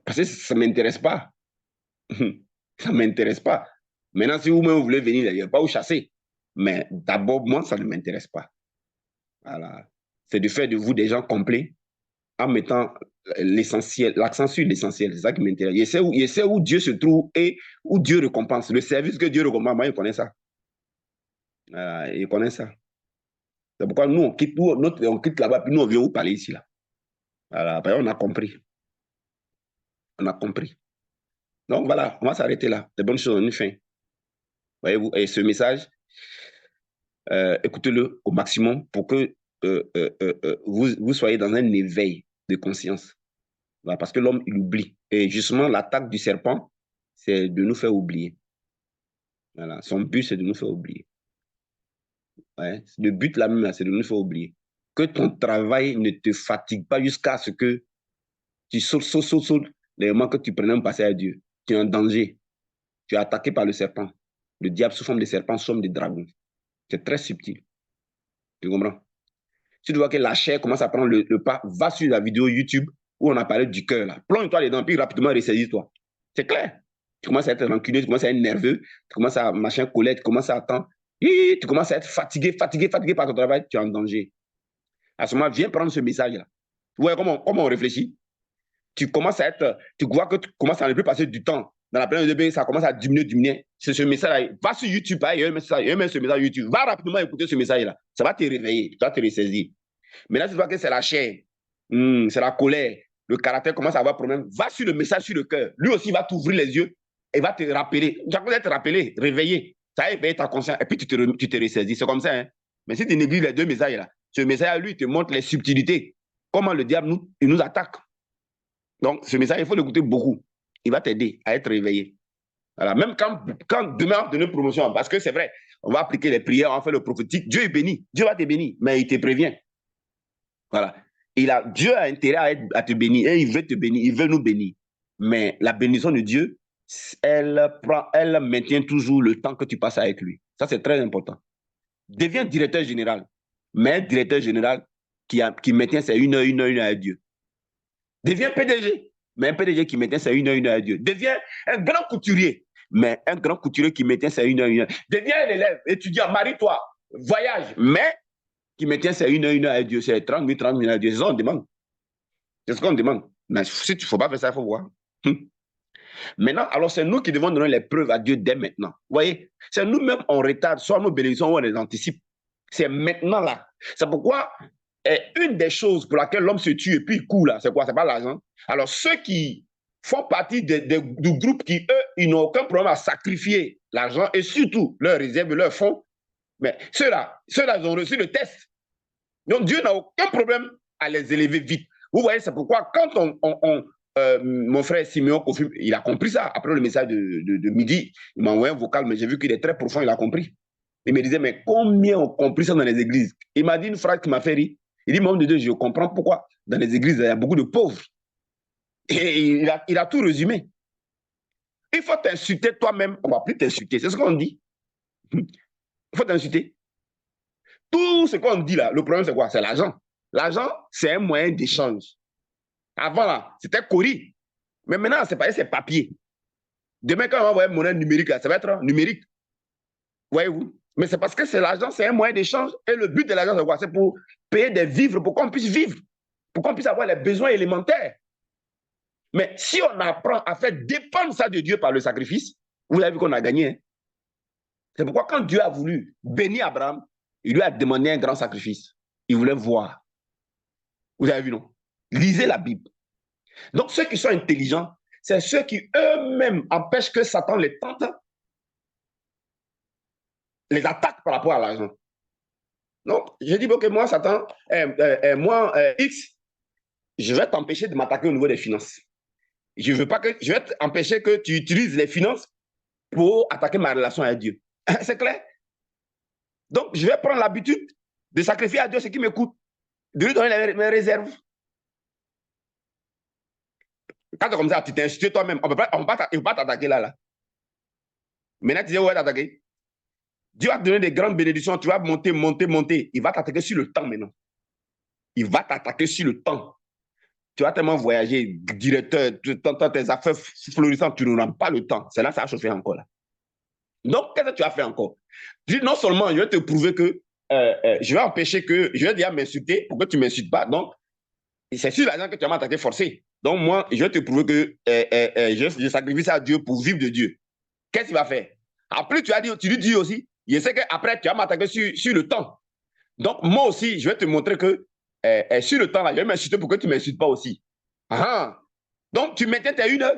Parce que ça ne m'intéresse pas. Ça ne m'intéresse pas. Maintenant, si vous-même vous voulez venir, il n'y a pas où chasser. Mais d'abord, moi, ça ne m'intéresse pas. Voilà. C'est de faire de vous des gens complets en mettant l'essentiel, l'accent sur l'essentiel. C'est ça qui m'intéresse. Je sais où Dieu se trouve et où Dieu récompense. Le service que Dieu récompense, moi, je connais ça. Voilà, je connais ça. C'est pourquoi nous, on quitte là-bas, puis nous, on vient vous parler ici. Là. Voilà, on a compris. On a compris. Donc voilà, on va s'arrêter là. Les bonnes choses ont une fin. Voyez-vous, et ce message, écoutez-le au maximum pour que vous soyez dans un éveil de conscience. Voilà, parce que l'homme, il oublie. Et justement, l'attaque du serpent, c'est de nous faire oublier. Voilà, son but, c'est de nous faire oublier. Ouais, le but là même, c'est de nous faire oublier. Que ton travail ne te fatigue pas jusqu'à ce que tu sautes les moments que tu prenais un passer à Dieu. Tu es en danger. Tu es attaqué par le serpent. Le diable sous forme de serpent, sous forme de dragon. C'est très subtil. Tu comprends? Si tu vois que la chair commence à prendre le pas, va sur la vidéo YouTube où on a parlé du cœur, là. Plonge-toi dedans, puis rapidement ressaisis-toi. C'est clair. Tu commences à être rancunieux, tu commences à être nerveux, tu commences à machin colère, tu commences à attendre. Tu commences à être fatigué par ton travail, tu es en danger. À ce moment, viens prendre ce message-là. Tu vois comment on réfléchit? Tu commences à être, tu vois que tu commences à ne plus passer du temps. Dans la période de bébé, ça commence à diminuer. C'est ce message-là. Va sur YouTube, il y a un message YouTube. Va rapidement écouter ce message-là. Ça va te réveiller, tu vas te ressaisir. Maintenant, tu vois que c'est la chair, c'est la colère, le caractère commence à avoir problème. Va sur le message sur le cœur. Lui aussi va t'ouvrir les yeux et va te rappeler. Tu vas te rappeler, réveiller. Ça va éveiller ta conscience et puis tu te ressaisis. C'est comme ça. Hein? Mais si tu négliges les deux messages-là, ce message, lui, te montre les subtilités. Comment le diable il nous attaque. Donc, ce message, il faut l'écouter beaucoup. Il va t'aider à être réveillé. Voilà. Même quand demain, on donne une promotion, parce que c'est vrai, on va appliquer les prières, on va faire le prophétique, Dieu est béni. Dieu va te bénir, mais il te prévient. Voilà. Dieu a intérêt à te bénir et il veut te bénir, il veut nous bénir. Mais la bénédiction de Dieu, elle maintient toujours le temps que tu passes avec lui. Ça, c'est très important. Deviens directeur général, mais un directeur général qui maintient ses une heure avec Dieu. Deviens PDG, mais un PDG qui maintient ses une heure avec Dieu. Deviens un grand couturier, mais un grand couturier qui maintient ses une heure. Deviens un élève, étudiant, marie-toi, voyage, mais qui maintient ses une heure avec Dieu. C'est 30 minutes avec Dieu. C'est ce qu'on demande. C'est ce qu'on demande. Mais si tu ne faut pas faire ça, il faut voir. Maintenant, alors c'est nous qui devons donner les preuves à Dieu dès maintenant. Vous voyez, c'est nous-mêmes on retarde, soit nos bénédictions ou on les anticipe. C'est maintenant là. C'est pourquoi une des choses pour laquelle l'homme se tue et puis il court là, c'est quoi? C'est pas l'argent. Alors ceux qui font partie du groupe qui, eux, ils n'ont aucun problème à sacrifier l'argent et surtout leurs réserves, leurs fonds, mais ceux-là, ils ont reçu le test. Donc Dieu n'a aucun problème à les élever vite. Vous voyez, c'est pourquoi quand mon frère Siméon Kofi, il a compris ça. Après le message de midi, il m'a envoyé un vocal, mais j'ai vu qu'il est très profond, il a compris. Il me disait, mais combien ont compris ça dans les églises? Il m'a dit une phrase qui m'a fait rire. Il dit, mon homme de Dieu, je comprends pourquoi dans les églises, il y a beaucoup de pauvres. Et il a tout résumé. Il faut t'insulter toi-même, on ne va plus t'insulter. C'est ce qu'on dit. Il faut t'insulter. Tout ce qu'on dit là, le problème c'est quoi? C'est l'argent. L'argent, c'est un moyen d'échange. Avant là, c'était courri. Mais maintenant, c'est pas c'est papier. Demain, quand on va envoyer une monnaie numérique, là, ça va être numérique. Voyez-vous? Mais c'est parce que c'est l'argent, c'est un moyen d'échange. Et le but de l'argent, c'est quoi? C'est pour payer des vivres, pour qu'on puisse vivre, pour qu'on puisse avoir les besoins élémentaires. Mais si on apprend à faire dépendre ça de Dieu par le sacrifice, vous avez vu qu'on a gagné. Hein? C'est pourquoi quand Dieu a voulu bénir Abraham, il lui a demandé un grand sacrifice. Il voulait voir. Vous avez vu, non? Lisez la Bible. Donc, ceux qui sont intelligents, c'est ceux qui eux-mêmes empêchent que Satan les tente, les attaque par rapport à l'argent. Donc, je dis, ok, moi, Satan, moi, X, je vais t'empêcher de m'attaquer au niveau des finances. Je vais t'empêcher que tu utilises les finances pour attaquer ma relation avec Dieu. C'est clair? Donc, je vais prendre l'habitude de sacrifier à Dieu ce qui me coûte, de lui donner mes réserves. Quand tu es comme ça, tu t'es insulté toi-même. On ne peut pas t'attaquer là. Maintenant, tu dis, ouais, t'attaquer. Dieu va te donner des grandes bénédictions. Tu vas monter. Il va t'attaquer sur le temps maintenant. Il va t'attaquer sur le temps. Tu vas tellement voyager, directeur, tes affaires florissantes, tu n'auras pas le temps. C'est là que ça va chauffer encore là. Donc, qu'est-ce que tu as fait encore? Tu dis, non seulement je vais te prouver que je vais empêcher que, je vais déjà m'insulter pour que tu ne m'insultes pas. Donc, c'est sur l'argent que tu vas m'attaquer forcé. Donc, moi, je vais te prouver que je sacrifie ça à Dieu pour vivre de Dieu. Qu'est-ce qu'il va faire? Après, tu lui dis aussi, je sais qu'après, tu vas m'attaquer sur le temps. Donc, moi aussi, je vais te montrer que sur le temps, là, je vais m'insulter pour que tu ne m'insultes pas aussi. Ah. Donc, tu mettais tes une heure.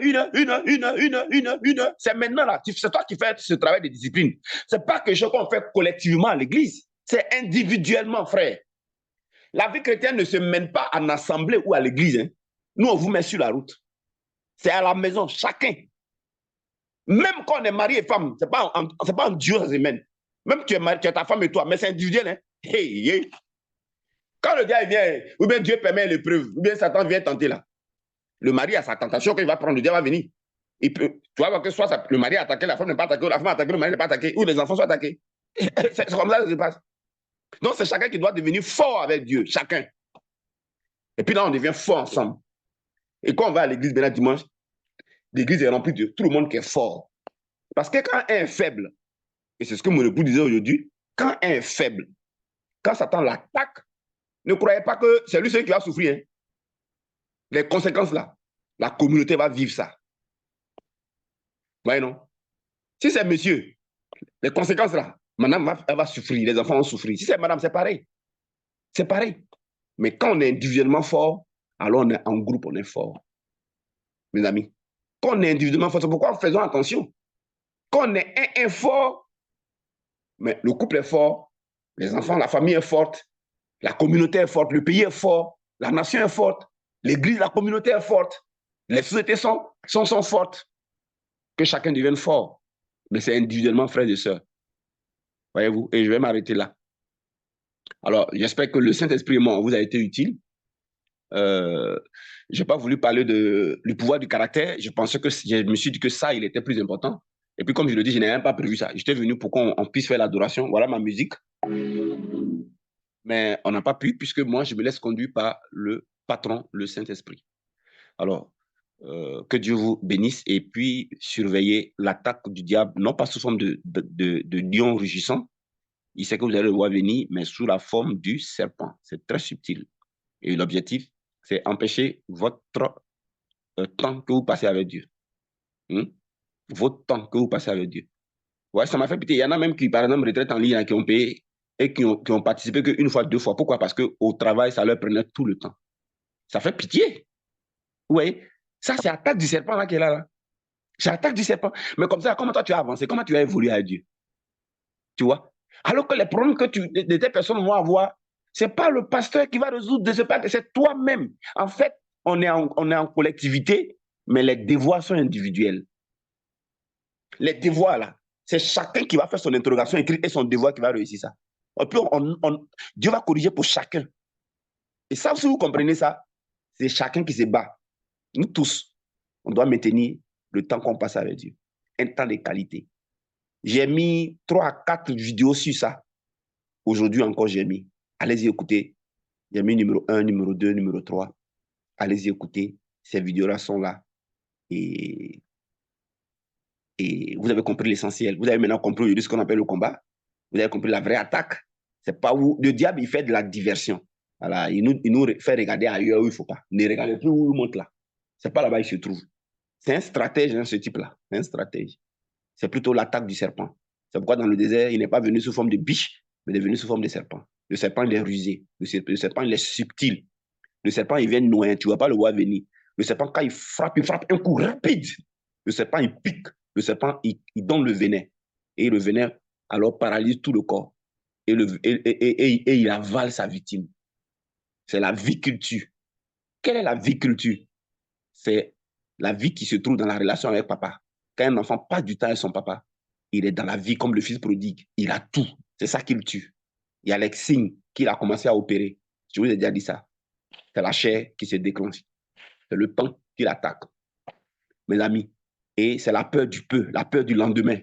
C'est maintenant là. C'est toi qui fais ce travail de discipline. Ce n'est pas quelque chose qu'on fait collectivement à l'église. C'est individuellement, frère. La vie chrétienne ne se mène pas en assemblée ou à l'église. Hein. Nous, on vous met sur la route. C'est à la maison, chacun. Même quand on est mari et femme, ce n'est pas en duo, ça se mène. Même tu es ta femme et toi, mais c'est individuel. Hein. Hey. Quand le diable vient, ou bien Dieu permet l'épreuve, ou bien Satan vient tenter là. Le mari a sa tentation qu'il va prendre, le diable va venir. Tu vas voir que soit le mari a attaqué, la femme n'est pas attaquée, ou la femme a attaqué, le mari n'est pas attaqué, ou les enfants sont attaqués. C'est comme ça que ça se passe. Donc, c'est chacun qui doit devenir fort avec Dieu, chacun. Et puis là, on devient fort ensemble. Et quand on va à l'église, maintenant, dimanche, l'église est remplie de tout le monde qui est fort. Parce que quand un est faible, et c'est ce que mon époux disait aujourd'hui, quand un est faible, quand Satan l'attaque, ne croyez pas que c'est lui seul qui va souffrir. Hein. Les conséquences là, la communauté va vivre ça. Vous voyez, non? Si c'est monsieur, les conséquences là, madame elle va souffrir, les enfants vont souffrir. Si c'est madame, c'est pareil. C'est pareil. Mais quand on est individuellement fort, alors on est en groupe, on est fort. Mes amis, quand on est individuellement fort, c'est pourquoi faisons attention. Quand on est un fort, mais le couple est fort, les enfants, la famille est forte, la communauté est forte, le pays est fort, la nation est forte, l'église, la communauté est forte, les sociétés sont fortes, que chacun devienne fort. Mais c'est individuellement, frères et sœurs. Voyez-vous, et je vais m'arrêter là. Alors, j'espère que le Saint-Esprit et moi vous a été utile. Je n'ai pas voulu parler du pouvoir du caractère. Je pensais que je me suis dit que ça, il était plus important. Et puis, comme je le dis, je n'ai même pas prévu ça. J'étais venu pour qu'on puisse faire l'adoration. Voilà ma musique. Mais on n'a pas pu, puisque moi, je me laisse conduire par le patron, le Saint-Esprit. Alors, que Dieu vous bénisse et puis surveillez l'attaque du diable, non pas sous forme de lion rugissant. Il sait que vous allez le voir venir, mais sous la forme du serpent. C'est très subtil. Et l'objectif, c'est empêcher votre temps que vous passez avec Dieu. Votre temps que vous passez avec Dieu. Ouais, ça m'a fait pitié. Il y en a même qui, par exemple, retraite en ligne, qui ont payé et qui ont participé qu'une fois, 2 fois. Pourquoi? Parce qu'au travail, ça leur prenait tout le temps. Ça fait pitié. Vous voyez? Ça, c'est l'attaque du serpent là qui est là. C'est l'attaque du serpent. Mais comme ça, comment toi tu as avancé? Comment tu as évolué avec Dieu? Tu vois? Alors que les problèmes que de tes personnes vont avoir, ce n'est pas le pasteur qui va résoudre, c'est toi-même. En fait, on est en collectivité, mais les devoirs sont individuels. Les devoirs, là, c'est chacun qui va faire son interrogation écrite et son devoir qui va réussir ça. Et puis, Dieu va corriger pour chacun. Et ça, si vous comprenez ça, c'est chacun qui se bat. Nous tous, on doit maintenir le temps qu'on passe avec Dieu. Un temps de qualité. J'ai mis 3 à 4 vidéos sur ça. Aujourd'hui encore, j'ai mis. Allez-y écouter. J'ai mis numéro 1, numéro 2, numéro 3. Allez-y écouter. Ces vidéos-là sont là. Et vous avez compris l'essentiel. Vous avez maintenant compris aujourd'hui ce qu'on appelle le combat. Vous avez compris la vraie attaque. C'est pas où le diable, il fait de la diversion. Voilà, il nous fait regarder ailleurs où il ne faut pas. Ne regardez plus où il monte là. C'est pas là-bas il se trouve. C'est un stratège, hein, ce type-là. C'est un stratège. C'est plutôt l'attaque du serpent. C'est pourquoi dans le désert, il n'est pas venu sous forme de biche, mais il est venu sous forme de serpent. Le serpent, il est rusé. Le serpent, il est subtil. Le serpent, il vient noyer. Tu ne vas pas le voir venir. Le serpent, quand il frappe un coup rapide. Le serpent, il pique. Le serpent, il donne le venin. Et le venin, alors, paralyse tout le corps. Et il avale sa victime. C'est la vie qu'il tue. Quelle est la vie qu'il tue? C'est la vie qui se trouve dans la relation avec papa. Quand un enfant passe du temps avec son papa, il est dans la vie comme le fils prodigue. Il a tout. C'est ça qu'il tue. Il y a les signes qu'il a commencé à opérer. Je vous ai déjà dit ça. C'est la chair qui se déclenche. C'est le temps qu'il attaque. Mes amis. Et c'est la peur du peu, la peur du lendemain.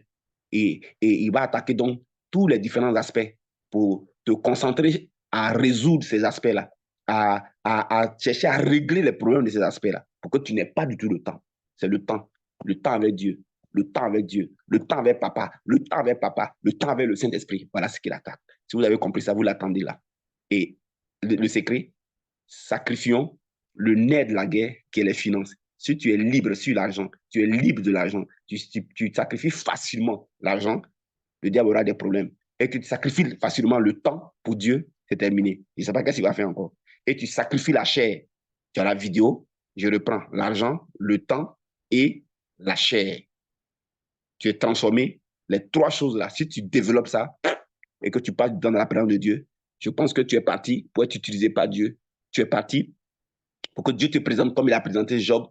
Et il va attaquer donc tous les différents aspects pour te concentrer à résoudre ces aspects-là, à chercher à régler les problèmes de ces aspects-là, pour que tu n'aies pas du tout le temps. C'est le temps avec Dieu, le temps avec Dieu, le temps avec papa, le temps avec papa, le temps avec le Saint-Esprit. Voilà ce qu'il attaque. Si vous avez compris ça, vous l'attendez là. Et le secret, sacrifions le nerf de la guerre qui est les finances. Si tu es libre sur l'argent, tu es libre de l'argent, tu sacrifies facilement l'argent, le diable aura des problèmes. Et tu sacrifies facilement le temps pour Dieu, c'est terminé. Je ne sais pas qu'est-ce qu'il va faire encore. Et tu sacrifies la chair. Tu as la vidéo, je reprends l'argent, le temps et la chair. Tu es transformé. Les 3 choses-là, si tu développes ça et que tu passes dans la présence de Dieu, je pense que tu es parti pour être utilisé par Dieu. Tu es parti pour que Dieu te présente comme il a présenté Job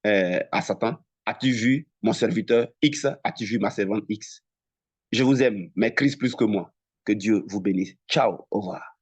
à Satan. As-tu vu mon serviteur X? As-tu vu ma servante X? Je vous aime, mais Christ plus que moi. Que Dieu vous bénisse. Ciao, au revoir.